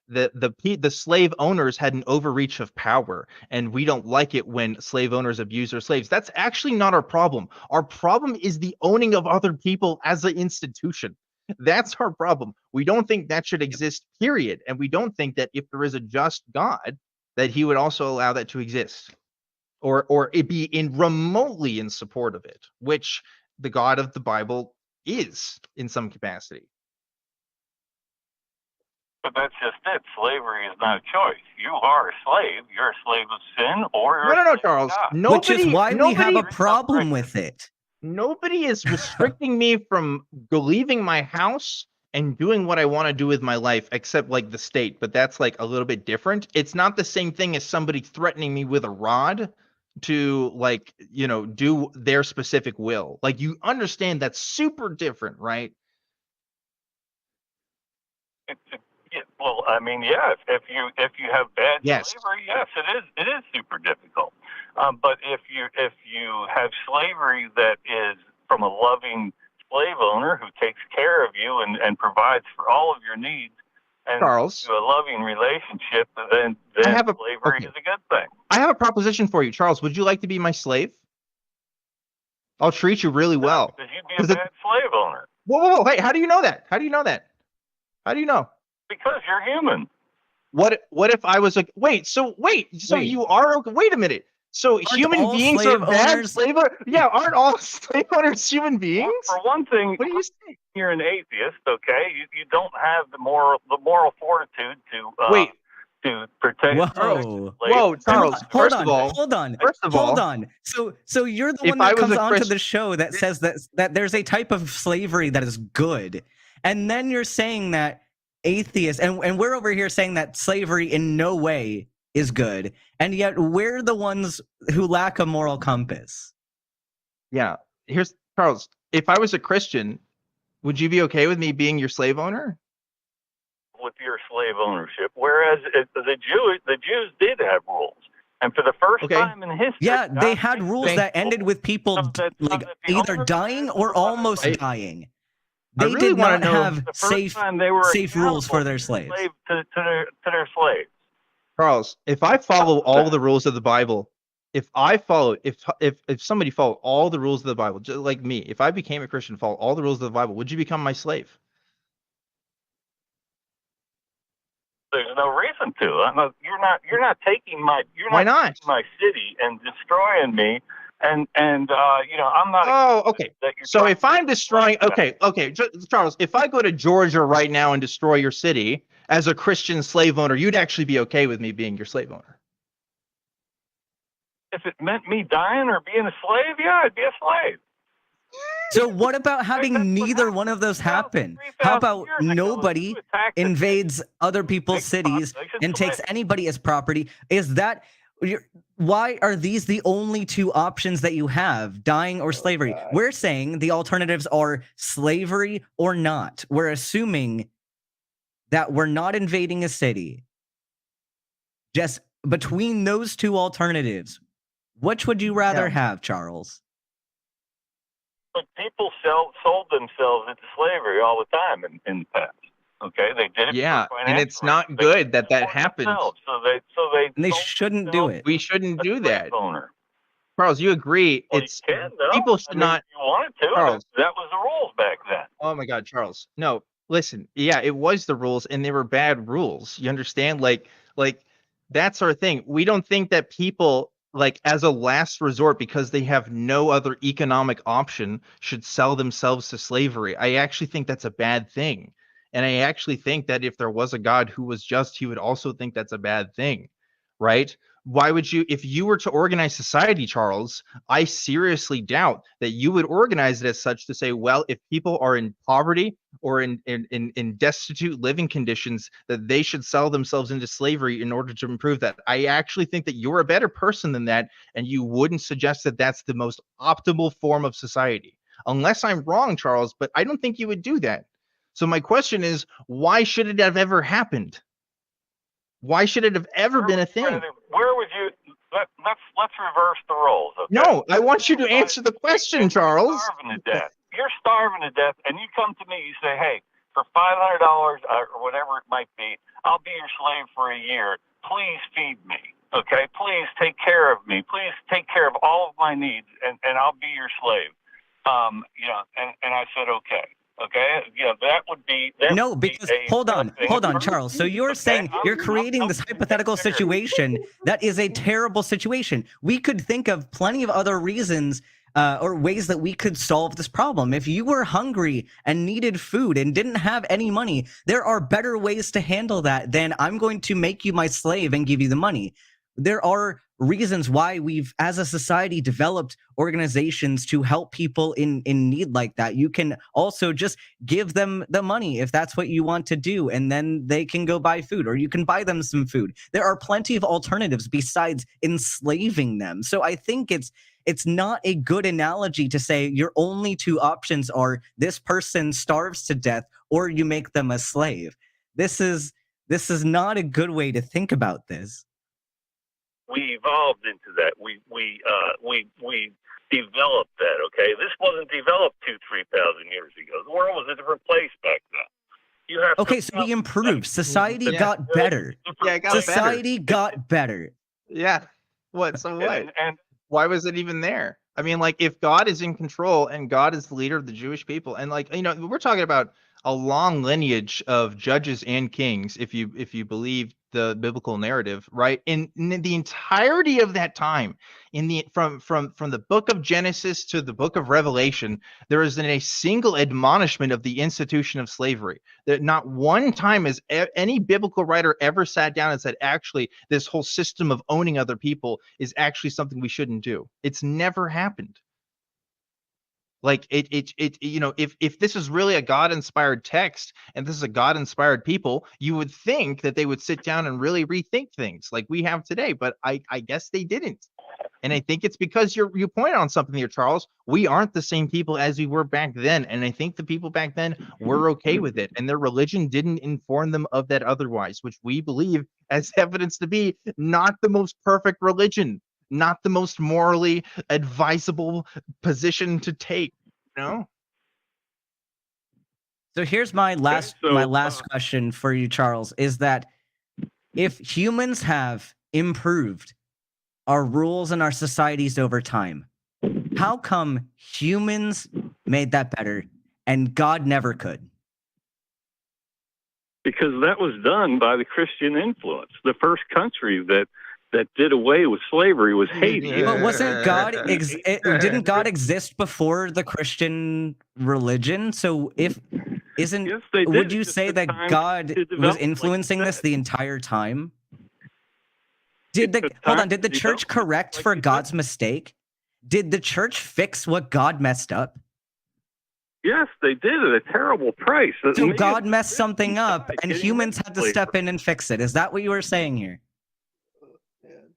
that the slave owners had an overreach of power, and we don't like it when slave owners abuse their slaves. That's actually not our problem. Our problem is the owning of other people as an institution. That's our problem. We don't think that should exist, period. And we don't think that if there is a just God, that he would also allow that to exist, or it be remotely in support of it, which the God of the Bible is in some capacity. But that's just it. Slavery is not a choice. You are a slave. You're a slave of sin, or you're no, Charles. Which is why we have a problem with it. Nobody is restricting me from leaving my house and doing what I want to do with my life, except like the state. But that's like a little bit different. It's not the same thing as somebody threatening me with a rod to do their specific will. Like, you understand that's super different, right? Well, I mean, yeah. If you have bad slavery, yes, it is super difficult. But if you have slavery that is from a loving slave owner who takes care of you and provides for all of your needs, and Charles, to a loving relationship, then slavery is a good thing. I have a proposition for you, Charles. Would you like to be my slave? I'll treat you really well. Because you'd be a bad slave owner. Whoa. Hey, how do you know that? How do you know that? How do you know? Because you're human. What if I was like, wait, you are, wait a minute. So Aren't human all beings are slave bad owners- slave owners? Yeah, aren't all slave owners human beings? For one thing, What do you say? you're an atheist, okay? You don't have the moral fortitude to protect. Whoa, Charles. Hold on. So you're the If one that I was comes a onto Christian- the show that says that there's a type of slavery that is good, and then you're saying that atheists and we're over here saying that slavery in no way is good, and yet we're the ones who lack a moral compass. Yeah. Here's Charles. If I was a Christian, would you be okay with me being your slave owner? With your slave ownership, whereas the Jews did have rules, and for the first time in history, Yeah, they had rules that ended with people either dying or almost dying. They really did wanna not know have the first time they were safe rules for their slaves. to their slaves. Charles, if I follow all the rules of the Bible, if somebody followed all the rules of the Bible, just like me, if I became a Christian, followed all the rules of the Bible, would you become my slave? There's no reason to. You're not taking my. Why not? Taking my city and destroying me, and I'm not. Oh, okay. So if I'm destroying, okay, Charles, if I go to Georgia right now and destroy your city as a Christian slave owner, you'd actually be okay with me being your slave owner? If it meant me dying or being a slave, yeah, I'd be a slave. So what about having neither one of those happen? How about nobody invades other people's cities and takes anybody as property? Why are these the only two options that you have, dying or slavery? We're saying the alternatives are slavery or not. We're assuming that we're not invading a city. Just between those two alternatives, which would you rather have, Charles? But people sold themselves into slavery all the time in the past. Okay, they did it. Yeah, and it's not good that happens. So they and they shouldn't do it. We shouldn't do that. Owner. Charles, you agree? Well, it's you can, though. people should not. If you wanted to. Charles. That was the rules back then. Oh my God, Charles. No, listen. Yeah, it was the rules, and they were bad rules. You understand? Like that's our thing. We don't think that people, like, as a last resort, because they have no other economic option, should sell themselves to slavery. I actually think that's a bad thing. And I actually think that if there was a God who was just, he would also think that's a bad thing, right? Why would you, if you were to organize society, Charles, I seriously doubt that you would organize it as such to say, well, if people are in poverty or in destitute living conditions, that they should sell themselves into slavery in order to improve that. I actually think that you're a better person than that, and you wouldn't suggest that that's the most optimal form of society. Unless I'm wrong, Charles, but I don't think you would do that. So my question is, why should it have ever happened? Why should it have ever been a thing? Where would you? Let's reverse the roles. Okay? No, I want you to answer the question, Charles. You're starving to death. You're starving to death, and you come to me. You say, "Hey, for $500 or whatever it might be, I'll be your slave for a year. Please feed me. Okay? Please take care of me. Please take care of all of my needs, and I'll be your slave." And I said, "Okay." Okay, yeah, that would be. No, because hold on, Charles. So you're saying you're creating this hypothetical situation that is a terrible situation. We could think of plenty of other reasons or ways that we could solve this problem. If you were hungry and needed food and didn't have any money, there are better ways to handle that than I'm going to make you my slave and give you the money. There are reasons why we've, as a society, developed organizations to help people in need like that. You can also just give them the money if that's what you want to do, and then they can go buy food, or you can buy them some food. There are plenty of alternatives besides enslaving them. So I think it's not a good analogy to say your only two options are this person starves to death or you make them a slave. This is not a good way to think about this. We evolved into that. We developed that. Okay, this wasn't developed 2,000-3,000 years ago. The world was a different place back then. So we improved. Society got better. Yeah, it got Society got better. Yeah. What? So what? And why was it even there? I mean, like, if God is in control and God is the leader of the Jewish people, and like, we're talking about a long lineage of judges and kings, if you believe the biblical narrative, right? In the entirety of that time, from the book of Genesis to the book of Revelation, there isn't a single admonishment of the institution of slavery. That not one time has any biblical writer ever sat down and said, actually, this whole system of owning other people is actually something we shouldn't do. It's never happened. Like if this is really a God-inspired text and this is a God-inspired people, you would think that they would sit down and really rethink things like we have today. But I guess they didn't. And I think it's because you pointed on something here, Charles. We aren't the same people as we were back then. And I think the people back then were okay with it. And their religion didn't inform them of that otherwise, which we believe as evidence to be not the most perfect religion, not the most morally advisable position to take, So here's my last question for you, Charles, is that if humans have improved our rules and our societies over time, how come humans made that better and God never could? Because that was done by the Christian influence. The first country that did away with slavery was Haiti. But wasn't God didn't God exist before the Christian religion? So would you say that God was influencing this the entire time? Did the church correct for God's mistake? Did the church fix what God messed up? Yes, they did at a terrible price. So God messed something up and humans had to step in and fix it. Is that what you were saying here?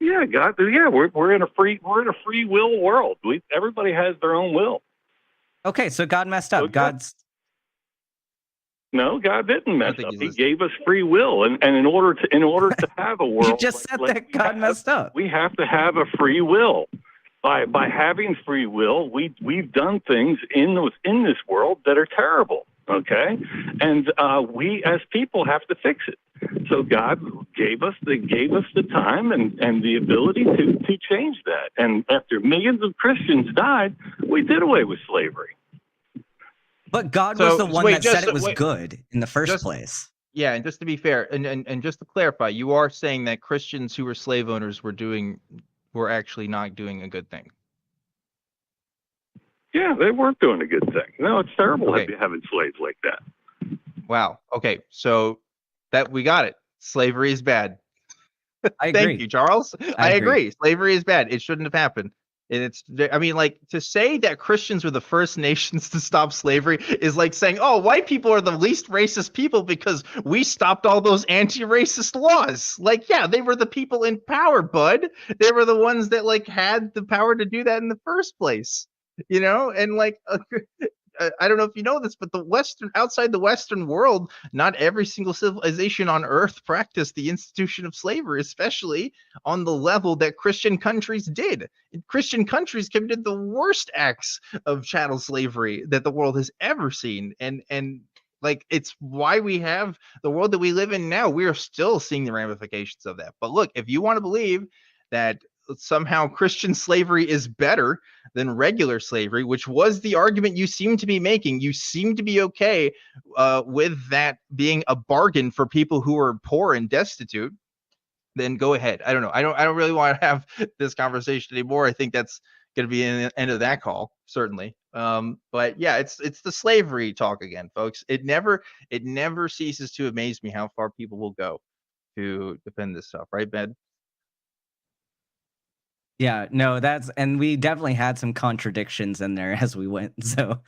Yeah, God. Yeah, we're in a free will world. Everybody has their own will. Okay, so God messed up. No, God didn't mess up. He gave us free will, and in order to have a world, you just said that God messed up. We have to have a free will. By having free will, we've done things in this world that are terrible. Okay, and we as people have to fix it. So God gave us the time and the ability to change that. And after millions of Christians died, we did away with slavery. But God was the one that said it was good in the first place. Yeah, and just to be fair, and just to clarify, you are saying that Christians who were slave owners were actually not doing a good thing. Yeah, they weren't doing a good thing. No, it's terrible having slaves like that. Wow. Okay, so that we got it. Slavery is bad. I agree. Thank you, Charles. I agree. Slavery is bad. It shouldn't have happened. And to say that Christians were the first nations to stop slavery is like saying, oh, white people are the least racist people because we stopped all those anti-racist laws. Like, yeah, they were the people in power, bud. They were the ones that had the power to do that in the first place, and I don't know if you know this, but outside the Western world, not every single civilization on Earth practiced the institution of slavery, especially on the level that Christian countries did. Christian countries committed the worst acts of chattel slavery that the world has ever seen. And it's why we have the world that we live in now. We are still seeing the ramifications of that. But look, if you want to believe that somehow Christian slavery is better than regular slavery, which was the argument you seem to be making. You seem to be okay with that being a bargain for people who are poor and destitute. Then go ahead. I don't know. I don't really want to have this conversation anymore. I think that's going to be the end of that call, certainly. But yeah, it's the slavery talk again, folks. It never ceases to amaze me how far people will go to defend this stuff, right, Ben? Yeah, no, and we definitely had some contradictions in there as we went. So,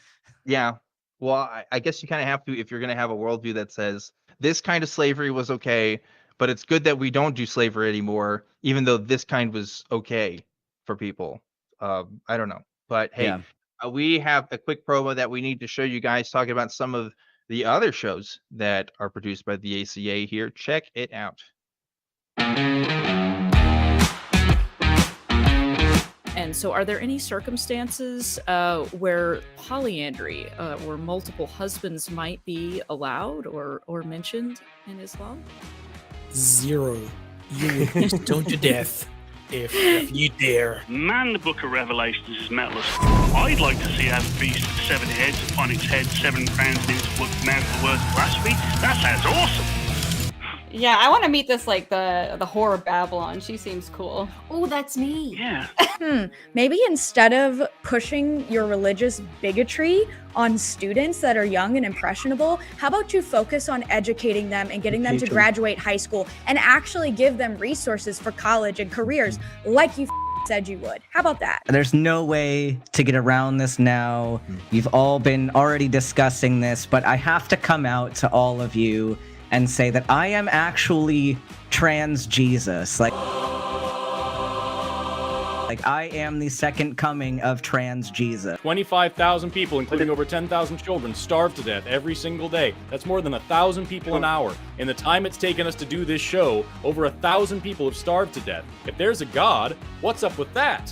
yeah, well, I guess you kind of have to, if you're going to have a worldview that says this kind of slavery was okay, but it's good that we don't do slavery anymore, even though this kind was okay for people. I don't know, but hey, we have a quick promo that we need to show you guys talking about some of the other shows that are produced by the ACA here. Check it out. And so are there any circumstances where polyandry or multiple husbands might be allowed or mentioned in Islam? 0. You would be stoned to death If you dare. Man, the Book of Revelations is metalist. I'd like to see that beast with 7 heads, upon its head 7 crowns, in its mouth the words blasphemy. That sounds awesome. Yeah, I want to meet this, like, the whore of Babylon. She seems cool. Oh, that's me. Yeah. Maybe instead of pushing your religious bigotry on students that are young and impressionable, how about you focus on educating them and getting them to graduate high school and actually give them resources for college and careers like you said you would? How about that? There's no way to get around this now. You've all been already discussing this, but I have to come out to all of you and say that I am actually trans Jesus. Like I am the second coming of trans Jesus. 25,000 people, including over 10,000 children, starve to death every single day. That's more than 1,000 people an hour. In the time it's taken us to do this show, over 1,000 people have starved to death. If there's a God, what's up with that?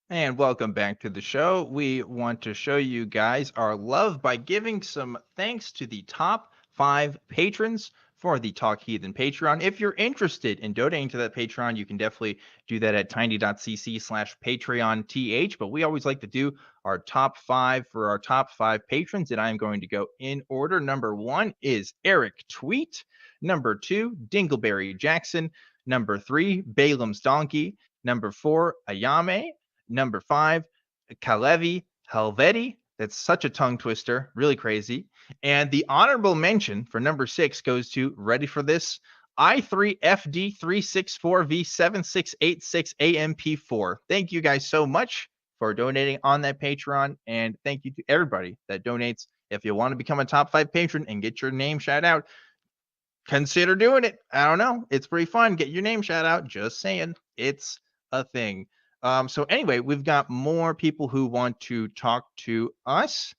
And welcome back to the show. We want to show you guys our love by giving some thanks to the top 5 patrons for the Talk Heathen Patreon. If you're interested in donating to that Patreon, you can definitely do that at tiny.cc/PatreonTH. But we always like to do our top 5 for our top 5 patrons, and I'm going to go in order. Number 1 is Eric Tweet. Number 2, Dingleberry Jackson. Number 3, Balaam's Donkey. Number 4, Ayame. Number 5, Kalevi Helveti. That's such a tongue twister, really crazy. And the honorable mention for number 6 goes to, ready for this, I3FD364V7686AMP4. Thank you guys so much for donating on that Patreon, and thank you to everybody that donates. If you want to become a top 5 patron and get your name shout out, consider doing it. I don't know. It's pretty fun. Get your name shout out. Just saying. It's a thing. So anyway, we've got more people who want to talk to us.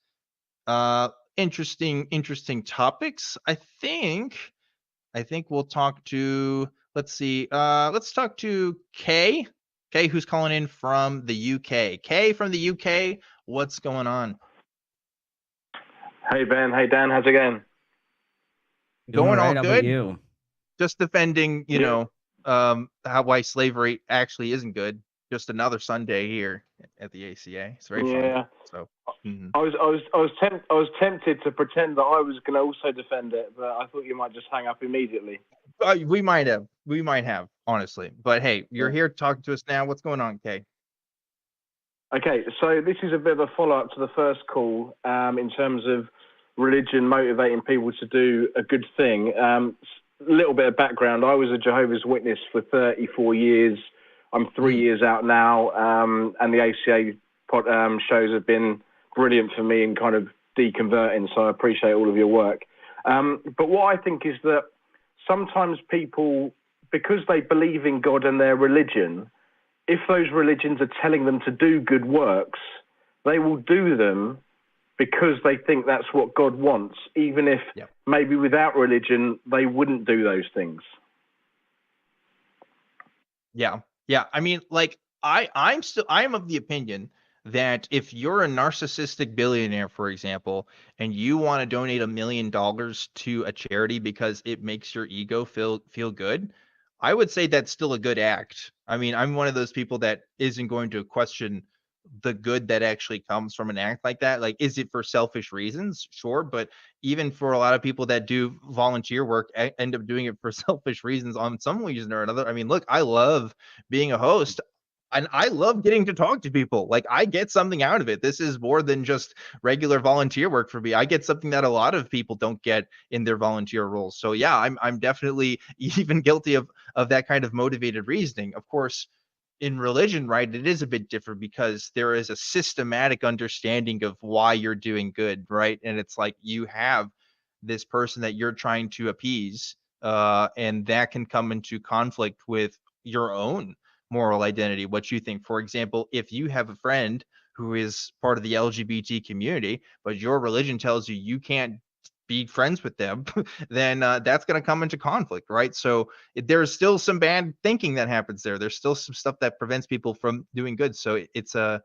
Interesting topics. I think we'll talk to, let's see, let's talk to Kay, who's calling in from the UK. Kay from the UK, what's going on? Hey Ben, hey Dan, how's it going? Going all How good. about you? Just defending, why slavery actually isn't good. Just another Sunday here at the ACA. It's very fun. So I was tempted to pretend that I was going to also defend it, but I thought you might just hang up immediately. We might have, honestly. But hey, you're here talking to us now. What's going on, Kay? Okay, so this is a bit of a follow-up to the first call in terms of religion motivating people to do a good thing. A little bit of background. I was a Jehovah's Witness for 34 years. I'm 3 years out now, and the ACA shows have been brilliant for me in kind of deconverting, so I appreciate all of your work. But what I think is that sometimes people, because they believe in God and their religion, if those religions are telling them to do good works, they will do them because they think that's what God wants, even if maybe without religion, they wouldn't do those things. Yeah. I mean, like, I'm of the opinion that if you're a narcissistic billionaire, for example, and you want to donate $1 million to a charity because it makes your ego feel good, I would say that's still a good act. I mean, I'm one of those people that isn't going to question the good that actually comes from an act like that. Like, is it for selfish reasons? Sure. But even for a lot of people that do volunteer work, end up doing it for selfish reasons on some reason or another. I mean, look, I love being a host and I love getting to talk to people. Like, I get something out of it. This is more than just regular volunteer work for me. I get something that a lot of people don't get in their volunteer roles. So yeah, I'm definitely even guilty of that kind of motivated reasoning. Of course, in religion, right, it is a bit different because there is a systematic understanding of why you're doing good, right? And it's like you have this person that you're trying to appease, and that can come into conflict with your own moral identity, what you think. For example, if you have a friend who is part of the LGBT community, but your religion tells you you can't be friends with them, then that's going to come into conflict, right? So there's still some bad thinking that happens there. There's still some stuff that prevents people from doing good. So it's a,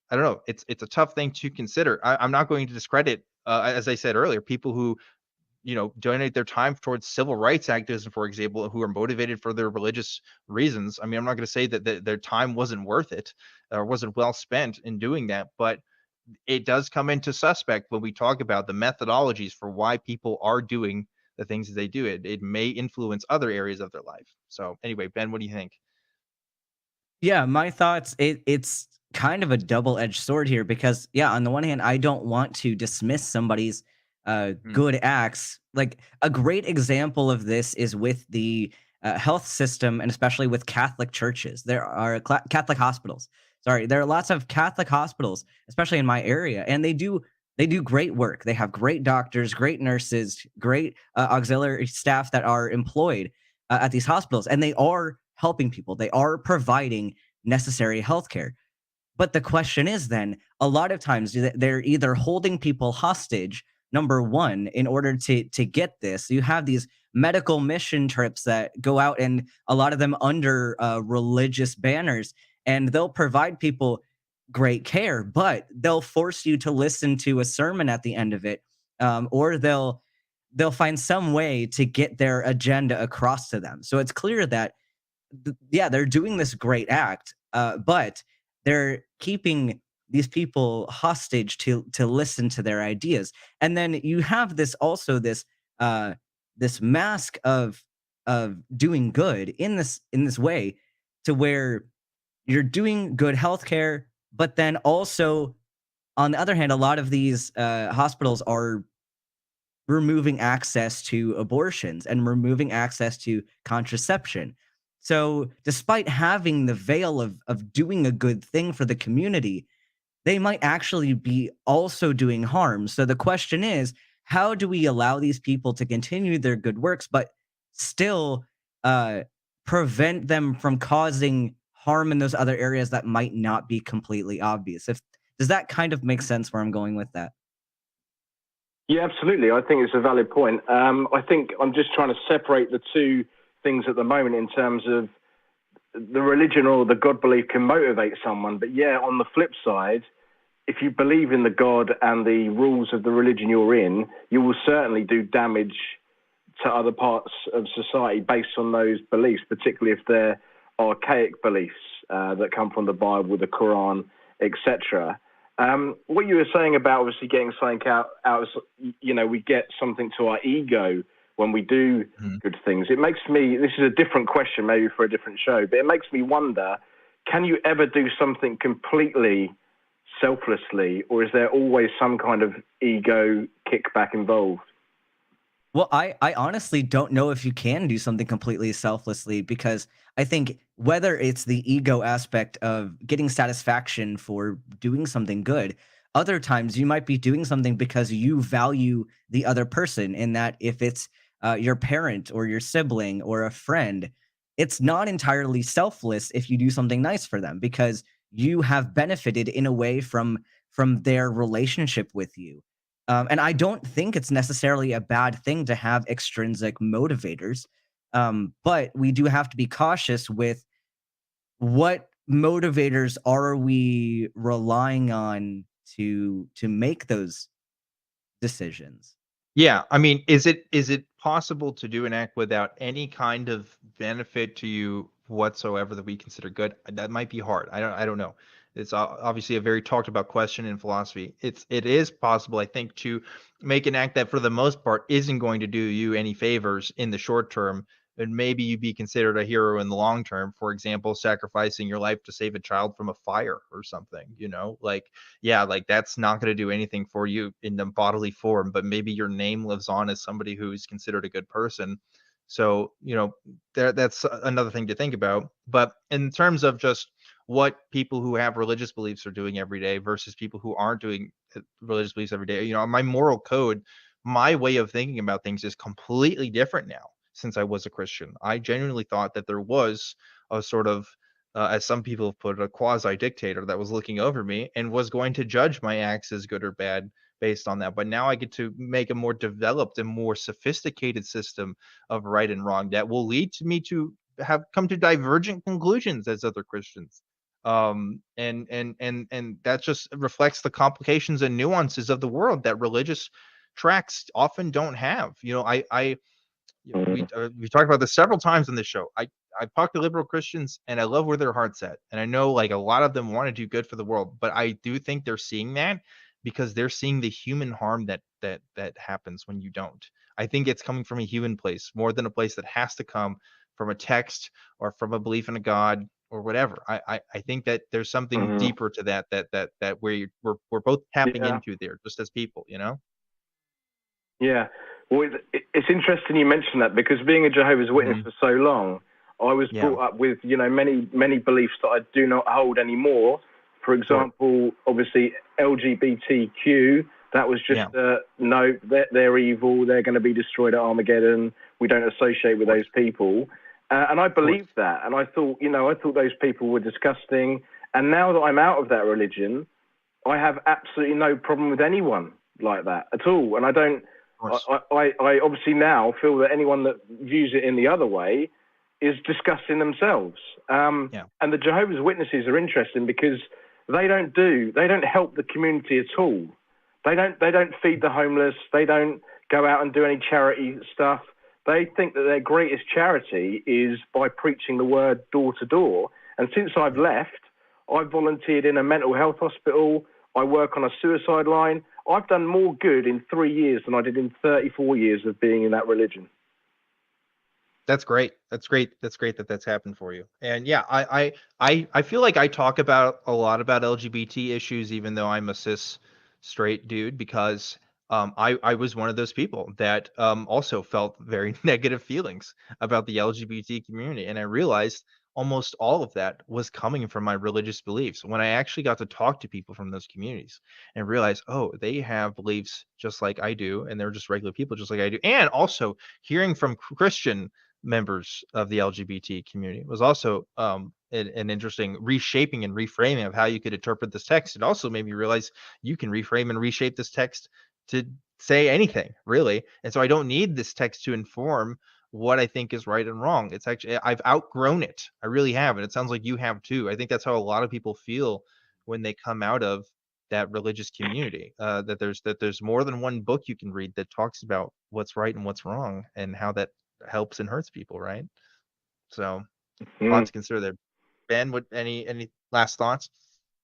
I don't know, it's a tough thing to consider. I'm not going to discredit as I said earlier, people who donate their time towards civil rights activism, for example, who are motivated for their religious reasons. I mean, I'm not going to say that their time wasn't worth it or wasn't well spent in doing that, but it does come into suspect when we talk about the methodologies for why people are doing the things that they do. It may influence other areas of their life. So anyway, Ben, what do you think? Yeah, my thoughts, it's kind of a double-edged sword here because yeah, on the one hand, I don't want to dismiss somebody's good acts. Like a great example of this is with the health system and especially with Catholic churches. There are Catholic hospitals. Sorry, there are lots of Catholic hospitals, especially in my area, and they do great work. They have great doctors, great nurses, great auxiliary staff that are employed at these hospitals, and they are helping people. They are providing necessary healthcare. But the question is then, a lot of times they're either holding people hostage, number one, in order to get this. You have these medical mission trips that go out, and a lot of them under religious banners, and they'll provide people great care, but they'll force you to listen to a sermon at the end of it, or they'll find some way to get their agenda across to them. So it's clear that yeah, they're doing this great act, but they're keeping these people hostage to listen to their ideas. And then you have this mask of doing good in this way to where you're doing good healthcare, but then also on the other hand, a lot of these hospitals are removing access to abortions and removing access to contraception. So despite having the veil of doing a good thing for the community, they might actually be also doing harm. So the question is, how do we allow these people to continue their good works, but still prevent them from causing harm in those other areas that might not be completely obvious? Does that kind of make sense where I'm going with that? Yeah, absolutely. I think it's a valid point. I think I'm just trying to separate the two things at the moment in terms of the religion or the God belief can motivate someone. But yeah, on the flip side, if you believe in the God and the rules of the religion you're in, you will certainly do damage to other parts of society based on those beliefs, particularly if they're archaic beliefs that come from the Bible, the Quran, etc. What you were saying about obviously getting something out we get something to our ego when we do good things. It makes me, this is a different question maybe for a different show, but it makes me wonder, can you ever do something completely selflessly, or is there always some kind of ego kickback involved? Well, I honestly don't know if you can do something completely selflessly because I think whether it's the ego aspect of getting satisfaction for doing something good, other times you might be doing something because you value the other person, in that if it's your parent or your sibling or a friend, it's not entirely selfless if you do something nice for them because you have benefited in a way from their relationship with you. And I don't think it's necessarily a bad thing to have extrinsic motivators, but we do have to be cautious with what motivators are we relying on to make those decisions. Yeah, I mean, is it possible to do an act without any kind of benefit to you whatsoever that we consider good? That might be hard. I don't know. It's obviously a very talked about question in philosophy. It is possible, I think, to make an act that for the most part isn't going to do you any favors in the short term, and maybe you be considered a hero in the long term. For example, sacrificing your life to save a child from a fire or something, like, yeah, like that's not going to do anything for you in the bodily form, but maybe your name lives on as somebody who's considered a good person. So, that's another thing to think about. But in terms of just what people who have religious beliefs are doing every day versus people who aren't doing religious beliefs every day, my moral code, my way of thinking about things is completely different now since I was a Christian. I genuinely thought that there was a sort of, as some people have put it, a quasi dictator that was looking over me and was going to judge my acts as good or bad based on that. But now I get to make a more developed and more sophisticated system of right and wrong that will lead to me to have come to divergent conclusions as other Christians. And that just reflects the complications and nuances of the world that religious tracts often don't have. We talked about this several times on this show. I talk to liberal Christians and I love where their heart's at. And I know like a lot of them want to do good for the world, but I do think they're seeing that because they're seeing the human harm that happens when you don't. I think it's coming from a human place more than a place that has to come from a text or from a belief in a God or whatever. I think that there's something deeper to that we're both tapping into there just as people, Yeah. Well, it's interesting you mentioned that, because being a Jehovah's Witness for so long, I was brought up with, many beliefs that I do not hold anymore. For example, obviously LGBTQ, that was just no, they're evil, they're going to be destroyed at Armageddon. We don't associate with those people. And I believed that. And I thought, those people were disgusting. And now that I'm out of that religion, I have absolutely no problem with anyone like that at all. And I don't, I obviously now feel that anyone that views it in the other way is disgusting themselves. And the Jehovah's Witnesses are interesting because they don't help the community at all. They don't feed the homeless. They don't go out and do any charity stuff. They think that their greatest charity is by preaching the word door to door. And since I've left, I've volunteered in a mental health hospital. I work on a suicide line. I've done more good in 3 years than I did in 34 years of being in that religion. That's great. That's great that that's happened for you. And yeah, I feel like I talk about a lot about LGBT issues, even though I'm a cis straight dude, because I was one of those people that also felt very negative feelings about the LGBT community. And I realized almost all of that was coming from my religious beliefs. When I actually got to talk to people from those communities and realize, oh, they have beliefs just like I do, and they're just regular people just like I do. And also hearing from Christian members of the LGBT community was also an interesting reshaping and reframing of how you could interpret this text. It also made me realize you can reframe and reshape this text to say anything, really. And so I don't need this text to inform what I think is right and wrong. It's actually, I've outgrown it. I really have. And it sounds like you have too. I think that's how a lot of people feel when they come out of that religious community, that there's more than one book you can read that talks about what's right and what's wrong and how that helps and hurts people, right? So a lot to consider there. Ben, what any last thoughts?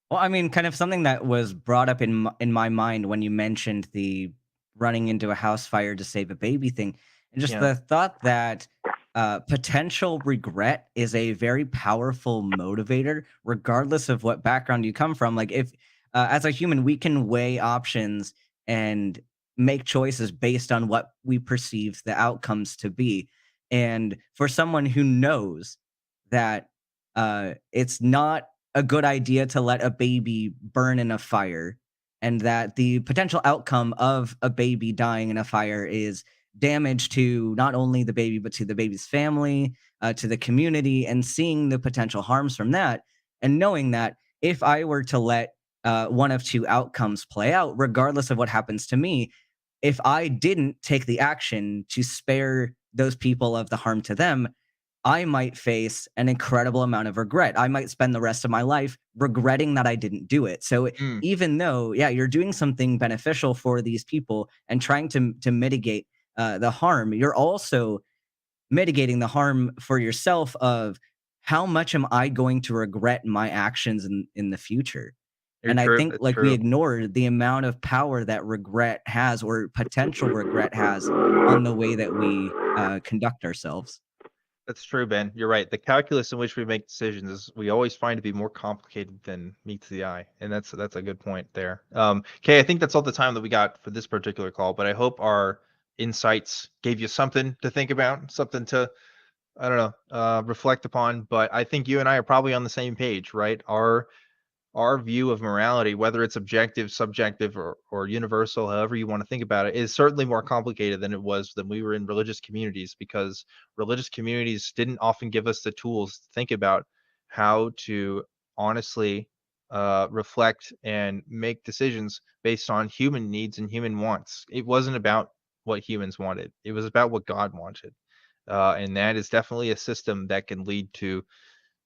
Well, I mean, kind of something that was brought up in my mind when you mentioned the running into a house fire to save a baby thing, and just the thought that potential regret is a very powerful motivator, regardless of what background you come from. Like if, as a human, we can weigh options and make choices based on what we perceive the outcomes to be. And for someone who knows that it's not a good idea to let a baby burn in a fire, and that the potential outcome of a baby dying in a fire is damage to not only the baby, but to the baby's family, to the community, and seeing the potential harms from that, and knowing that if I were to let one of two outcomes play out, regardless of what happens to me, if I didn't take the action to spare those people of the harm to them, I might face an incredible amount of regret. I might spend the rest of my life regretting that I didn't do it. So even though, you're doing something beneficial for these people and trying to mitigate the harm, you're also mitigating the harm for yourself of how much am I going to regret my actions in the future? I think we ignore the amount of power that regret has, or potential regret has, on the way that we conduct ourselves. That's true, Ben. You're right. The calculus in which we make decisions is we always find to be more complicated than meets the eye, and that's a good point there. Okay, I think that's all the time that we got for this particular call, but I hope our insights gave you something to think about, something to, I don't know, reflect upon. But I think you and I are probably on the same page, right? Our view of morality, whether it's objective, subjective, or universal, however you want to think about it, is certainly more complicated than it was when we were in religious communities, because religious communities didn't often give us the tools to think about how to honestly reflect and make decisions based on human needs and human wants. It wasn't about what humans wanted. It was about what God wanted. And that is definitely a system that can lead to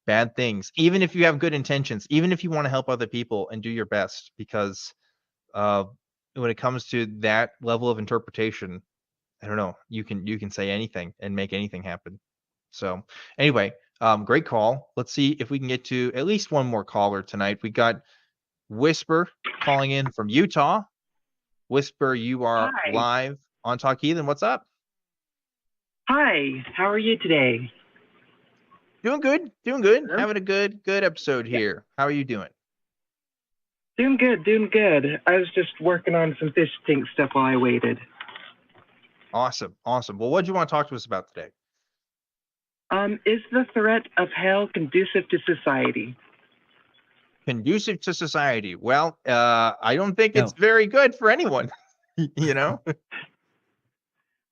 bad things, even if you have good intentions, even if you want to help other people and do your best, because when it comes to that level of interpretation, I don't know, you can say anything and make anything happen. So anyway, great call. Let's see if we can get to at least one more caller tonight. We got Whisper calling in from Utah. Whisper, you are Hi. live on Talk Heathen. What's up? Hi, how are you today? Doing good. Hello? Having a good episode here. How are you doing? Doing good. I was just working on some fish tank stuff while I waited. Awesome. Well, what do you want to talk to us about today? Is the threat of hell conducive to society? Conducive to society. Well, I don't think No. it's very good for anyone. You know?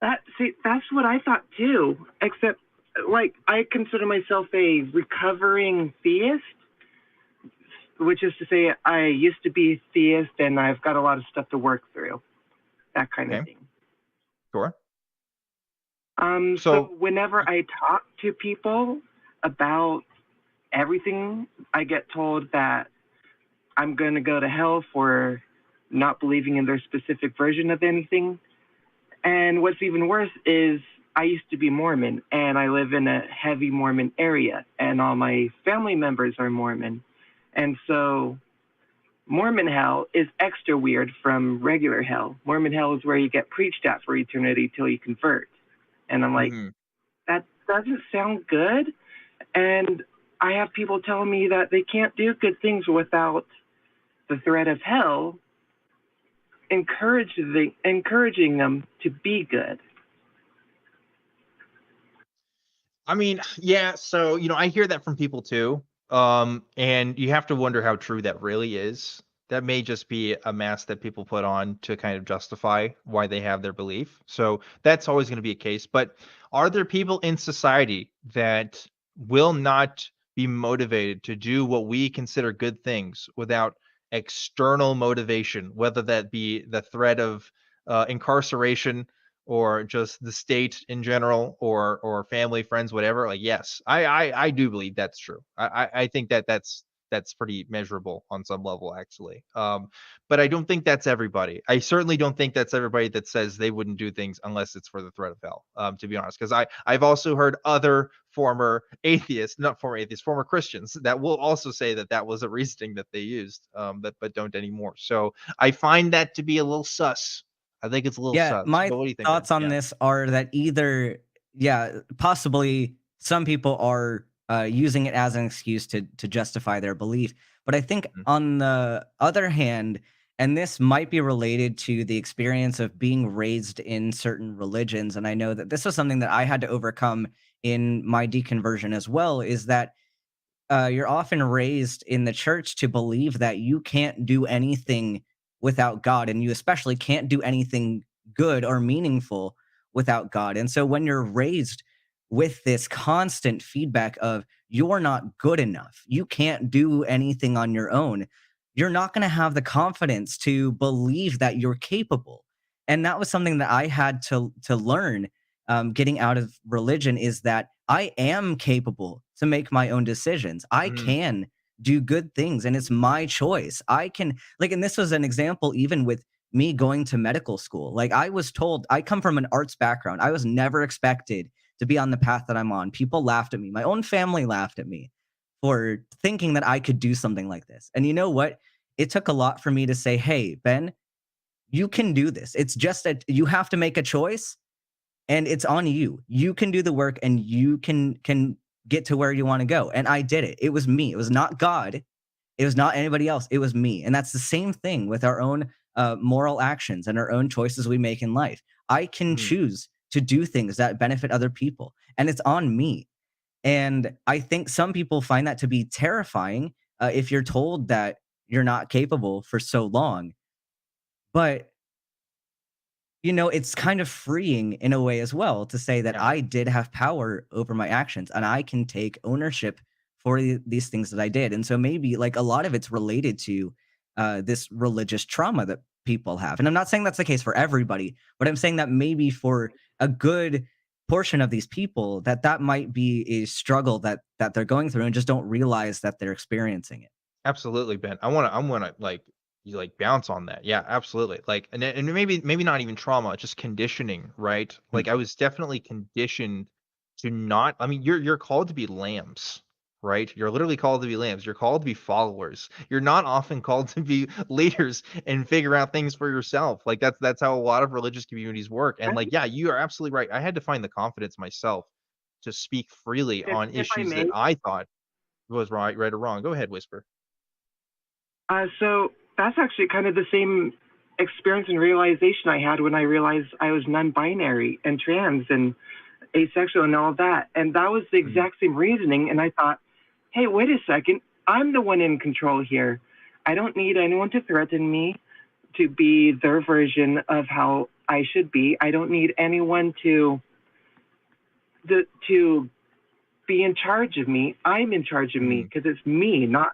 That's what I thought too. Except, like, I consider myself a recovering theist, which is to say, I used to be a theist, and I've got a lot of stuff to work through. That kind of thing. Sure. So whenever I talk to people about everything, I get told that I'm going to go to hell for not believing in their specific version of anything. And what's even worse is I used to be Mormon, and I live in a heavy Mormon area, and all my family members are Mormon. And so Mormon hell is extra weird from regular hell. Mormon hell is where you get preached at for eternity till you convert. And I'm like, that doesn't sound good. And I have people telling me that they can't do good things without the threat of hell encouraging them to be good. I mean, yeah, so, I hear that from people too. And you have to wonder how true that really is. That may just be a mask that people put on to kind of justify why they have their belief. So that's always going to be a case. But are there people in society that will not be motivated to do what we consider good things without external motivation, whether that be the threat of incarceration or just the state in general, or family, friends, whatever? Like, yes, I do believe that's true. I think that's pretty measurable on some level, actually. But I don't think that's everybody. I certainly don't think that's everybody that says they wouldn't do things unless it's for the threat of hell, to be honest. Because I've also heard other former Christians that will also say that was a reasoning that they used, but don't anymore. So I find that to be a little sus. I think it's a little sus. My But what do you think? thoughts on this are that either, possibly some people are using it as an excuse to justify their belief. But I think on the other hand, and this might be related to the experience of being raised in certain religions, and I know that this was something that I had to overcome in my deconversion as well, is that you're often raised in the church to believe that you can't do anything without God, and you especially can't do anything good or meaningful without God. And so when you're raised with this constant feedback of you're not good enough, you can't do anything on your own, you're not going to have the confidence to believe that you're capable. And that was something that I had to learn getting out of religion, is that I am capable to make my own decisions. I can do good things, and it's my choice. I can, like, and this was an example even with me going to medical school. Like, I was told, I come from an arts background. I was never expected to be on the path that I'm on. People laughed at me. My own family laughed at me for thinking that I could do something like this. And you know what? It took a lot for me to say, hey, Ben, you can do this. It's just that you have to make a choice, and it's on you. You can do the work, and you can get to where you want to go. And I did it. It was me. It was not God. It was not anybody else. It was me. And that's the same thing with our own moral actions and our own choices we make in life. I can choose to do things that benefit other people, and it's on me. And I think some people find that to be terrifying if you're told that you're not capable for so long. But it's kind of freeing in a way as well to say that I did have power over my actions, and I can take ownership for these things that I did. And so maybe, like, a lot of it's related to this religious trauma that people have. And I'm not saying that's the case for everybody, but I'm saying that maybe for a good portion of these people that might be a struggle that they're going through and just don't realize that they're experiencing it. Absolutely, Ben. I want to like you like bounce on that. Yeah, absolutely. Like, and maybe not even trauma, just conditioning, right? Like I was definitely conditioned to not. I mean, you're called to be lambs, right? You're literally called to be lambs. You're called to be followers. You're not often called to be leaders and figure out things for yourself. Like that's how a lot of religious communities work. And like, yeah, you are absolutely right. I had to find the confidence myself to speak freely on If I issues may, that I thought was right or wrong. Go ahead, Whisper. so that's actually kind of the same experience and realization I had when I realized I was non-binary and trans and asexual and all that. And that was the exact same reasoning. And I thought, hey, wait a second. I'm the one in control here. I don't need anyone to threaten me to be their version of how I should be. I don't need anyone to be in charge of me. I'm in charge of me because it's me, not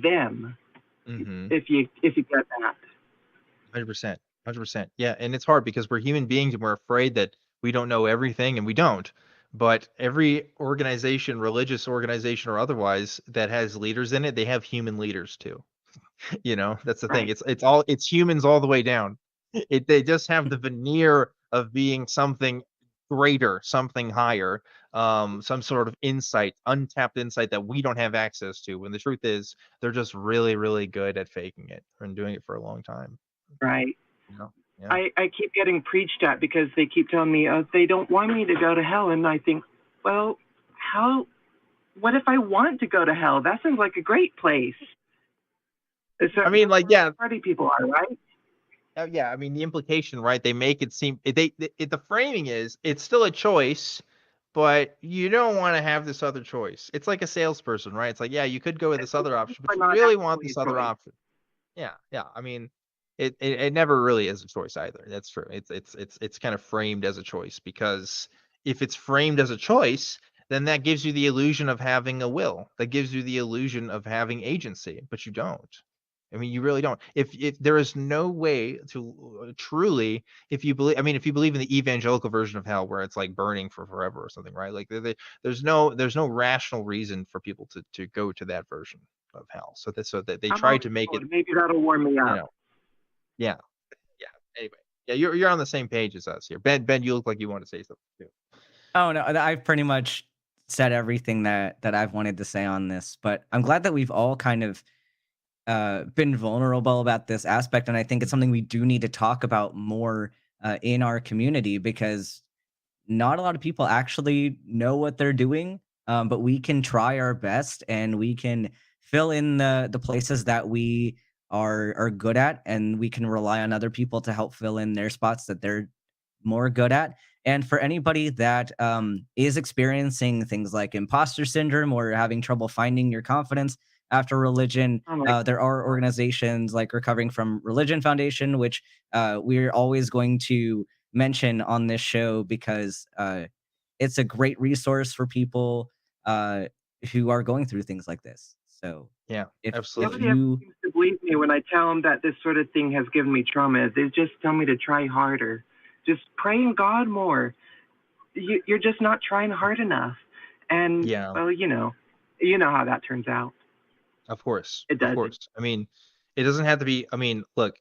them. If you get that. 100%. 100%. Yeah, and it's hard because we're human beings and we're afraid that we don't know everything, and we don't. But every organization, religious organization or otherwise, that has leaders in it, they have human leaders too. You know, that's the thing. It's humans all the way down. They just have the veneer of being something greater, something higher, some sort of insight, untapped insight that we don't have access to. When the truth is, they're just really, really good at faking it and doing it for a long time. Right. You know? Yeah. I keep getting preached at because they keep telling me they don't want me to go to hell, and I think, well, what if I want to go to hell? That sounds like a great place. I mean, like, yeah, party people are, right? Yeah, I mean the implication, right? They make it seem the framing is it's still a choice, but you don't want to have this other choice. It's like a salesperson, right? It's like, yeah, you could go with this other option, but you really want this other option. Yeah, yeah. I mean, it never really is a choice either. That's true. It's kind of framed as a choice because if it's framed as a choice, then that gives you the illusion of having a will. That gives you the illusion of having agency, but you don't. I mean, you really don't. If there is no way to truly, if you believe in the evangelical version of hell, where it's like burning for forever or something, right? Like there's no rational reason for people to go to that version of hell. So that they try to make it. Maybe that'll warm me up. You know, yeah. Anyway, yeah, you're on the same page as us here. Ben, you look like you want to say something too. Oh no, I've pretty much said everything that I've wanted to say on this, but I'm glad that we've all kind of been vulnerable about this aspect, and I think it's something we do need to talk about more in our community, because not a lot of people actually know what they're doing, but we can try our best and we can fill in the places that we are good at, and we can rely on other people to help fill in their spots that they're more good at. And for anybody that is experiencing things like imposter syndrome or having trouble finding your confidence after religion, there are organizations like Recovering from Religion Foundation, which we're always going to mention on this show, because it's a great resource for people who are going through things like this. So yeah, absolutely. Nobody ever seems to believe me when I tell them that this sort of thing has given me trauma. They just tell me to try harder. Just praying God more. You're just not trying hard enough. And well, you know how that turns out. Of course. It does. Of course. I mean, it doesn't have to be. I mean, look,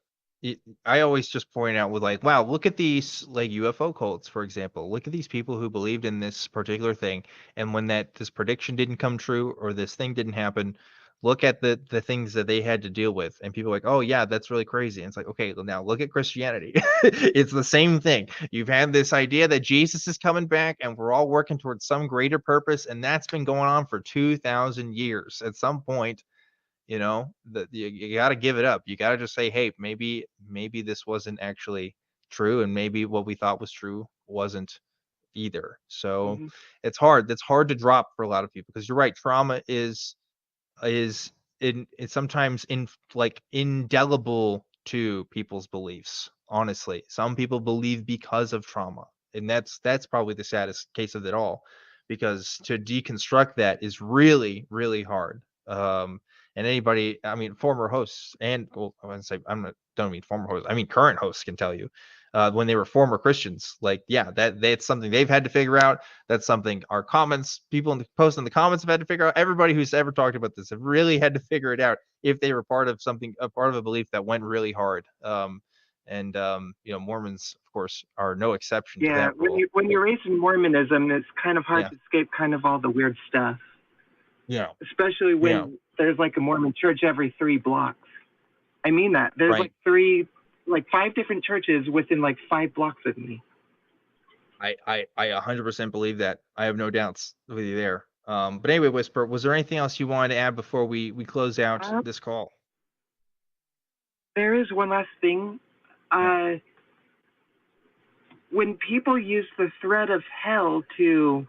I always just point out with like, wow, look at these like UFO cults, for example. Look at these people who believed in this particular thing, and when this prediction didn't come true or this thing didn't happen, look at the things that they had to deal with. And people are like, oh yeah, that's really crazy. And it's like, okay, well, now look at Christianity. It's the same thing. You've had this idea that Jesus is coming back and we're all working towards some greater purpose, and that's been going on for 2,000 years. At some point, you know, you got to give it up. You got to just say, hey, maybe this wasn't actually true, and maybe what we thought was true wasn't either. So it's hard. That's hard to drop for a lot of people, because you're right. Trauma is it's sometimes indelible to people's beliefs. Honestly, some people believe because of trauma, and that's probably the saddest case of it all, because to deconstruct that is really, really hard. And anybody, I mean, former hosts and, well, I wouldn't say, don't mean former hosts, I mean current hosts can tell you, when they were former Christians. Like, yeah, that's something they've had to figure out. That's something our people in the post in the comments have had to figure out. Everybody who's ever talked about this have really had to figure it out if they were part of a belief that went really hard. Mormons, of course, are no exception to Yeah, that rule. when you're raised in Mormonism, it's kind of hard Yeah. to escape kind of all the weird stuff. Yeah. Especially when there's like a Mormon church every 3 blocks. I mean that. There's like 5 different churches within like 5 blocks of me. I 100% believe that. I have no doubts with you there. But anyway, Whisper, was there anything else you wanted to add before we close out this call? There is one last thing. When people use the threat of hell to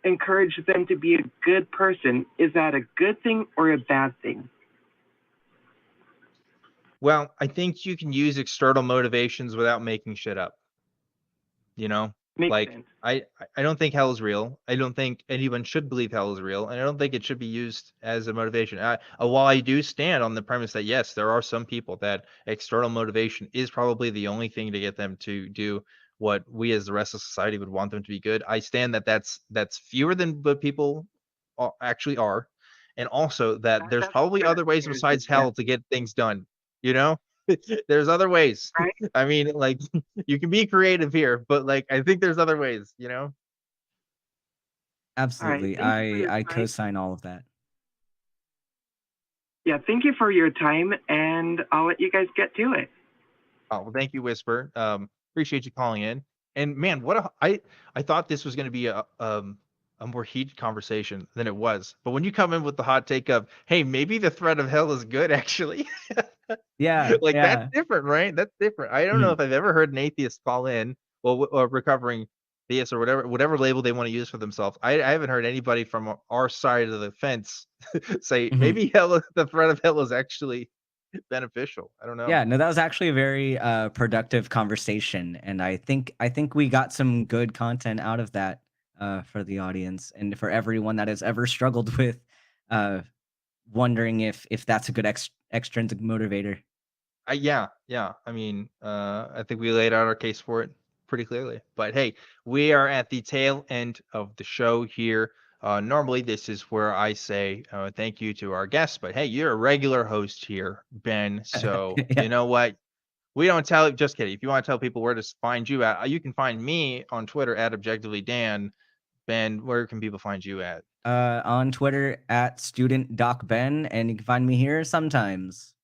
encourage them to be a good person, is that a good thing or a bad thing? Well, I think you can use external motivations without making shit up. You know, Makes sense. I don't think hell is real. I don't think anyone should believe hell is real, and I don't think it should be used as a motivation. While I do stand on the premise that yes, there are some people that external motivation is probably the only thing to get them to do what we as the rest of society would want them to be good. I stand that that's fewer than what people actually are, and also that there's probably other ways besides hell to get things done. You know, there's other ways. Right? I mean, like, you can be creative here, but like, I think there's other ways, you know? Absolutely. thank you for your I time. co-sign all of that. Yeah, thank you for your time, and I'll let you guys get to it. Oh, well, thank you, Whisper. Appreciate you calling in. And man, I thought this was going to be a more heated conversation than it was. But when you come in with the hot take of, hey, maybe the threat of hell is good, actually. Yeah. Like, yeah. that's different, right? That's different. I don't know if I've ever heard an atheist call in, or recovering theist, or whatever label they want to use for themselves. I haven't heard anybody from our side of the fence say maybe the threat of hell is actually beneficial. I don't know. Yeah, no, that was actually a very productive conversation, and I think we got some good content out of that for the audience and for everyone that has ever struggled with wondering if that's a good extrinsic motivator. Yeah. I mean, I think we laid out our case for it pretty clearly. But hey, we are at the tail end of the show here. Normally, this is where I say thank you to our guests, but hey, you're a regular host here, Ben. So Yeah. you know what? We don't tell. Just kidding. If you want to tell people where to find you at, you can find me on Twitter at ObjectivelyDan. Ben, where can people find you at? On Twitter at StudentDocBen, and you can find me here sometimes.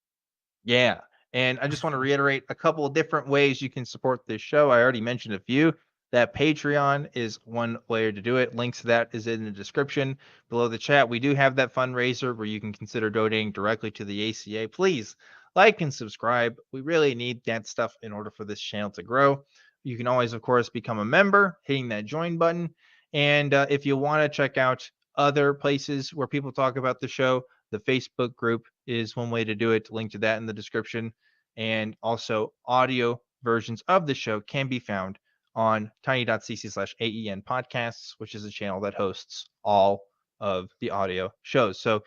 Yeah. And I just want to reiterate a couple of different ways you can support this show. I already mentioned a few. That Patreon is one way to do it. Links to that is in the description below the chat. We do have that fundraiser where you can consider donating directly to the ACA. Please like and subscribe. We really need that stuff in order for this channel to grow. You can always, of course, become a member, hitting that join button. And if you want to check out other places where people talk about the show, the Facebook group is one way to do it. Link to that in the description. And also, audio versions of the show can be found on tiny.cc/AEN podcasts, which is a channel that hosts all of the audio shows. So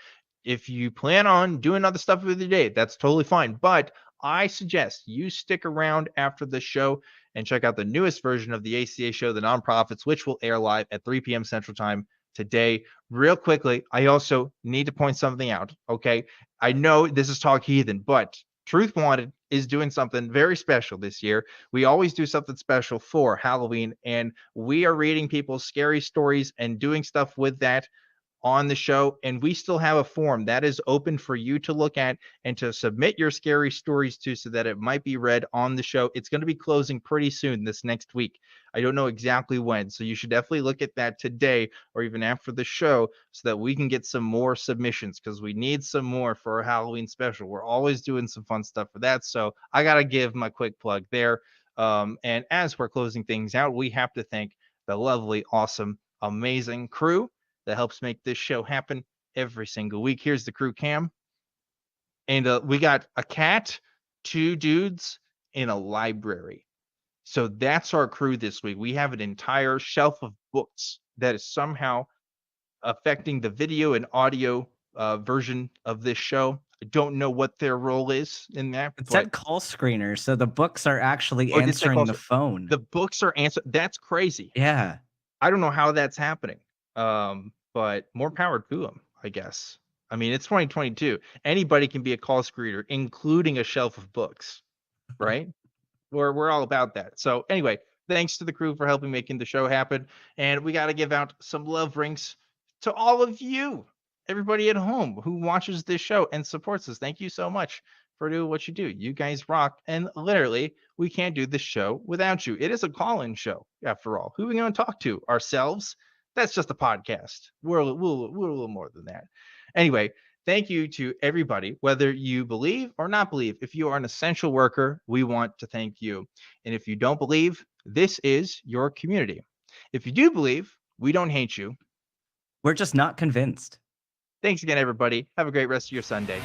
if you plan on doing other stuff with your day, that's totally fine. But I suggest you stick around after the show and check out the newest version of the ACA show, The Nonprofits, which will air live at 3 p.m. Central Time today. Real quickly, I also need to point something out. Okay. I know this is Talk Heathen, but Truth Wanted is doing something very special this year. We always do something special for Halloween, and we are reading people's scary stories and doing stuff with that on the show. And we still have a form that is open for you to look at and to submit your scary stories to, so that it might be read on the show. It's going to be closing pretty soon this next week. I don't know exactly when, so you should definitely look at that today or even after the show, so that we can get some more submissions, because we need some more for our Halloween special. We're always doing some fun stuff for that. So I got to give my quick plug there. And as we're closing things out, we have to thank the lovely, awesome, amazing crew that helps make this show happen every single week. Here's the crew cam. And we got a cat, 2 dudes, in a library. So that's our crew this week. We have an entire shelf of books that is somehow affecting the video and audio version of this show. I don't know what their role is in that. It but said call screener, so the books are actually Oh, it did say answering call the screen- phone. the books are answer. That's crazy. Yeah. I don't know how that's happening. But more power to them, I guess. I mean, it's 2022. Anybody can be a call screener, including a shelf of books, right? We're all about that. So anyway, thanks to the crew for helping making the show happen. And we got to give out some love rings to all of you, everybody at home who watches this show and supports us. Thank you so much for doing what you do. You guys rock. And literally, we can't do this show without you. It is a call-in show, after all. Who are we going to talk to? Ourselves? That's just a podcast. We're a little more than that. Anyway, thank you to everybody, whether you believe or not believe. If you are an essential worker, we want to thank you. And if you don't believe, this is your community. If you do believe, we don't hate you. We're just not convinced. Thanks again, everybody. Have a great rest of your Sunday.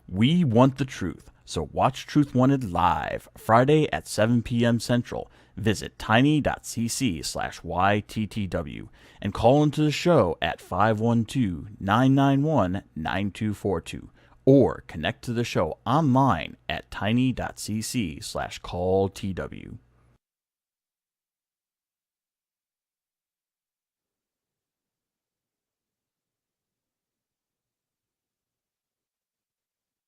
We want the truth, so watch Truth Wanted live Friday at 7 p.m. Central. Visit tiny.cc/YTTW and call into the show at 512-991-9242 or connect to the show online at tiny.cc/calltw.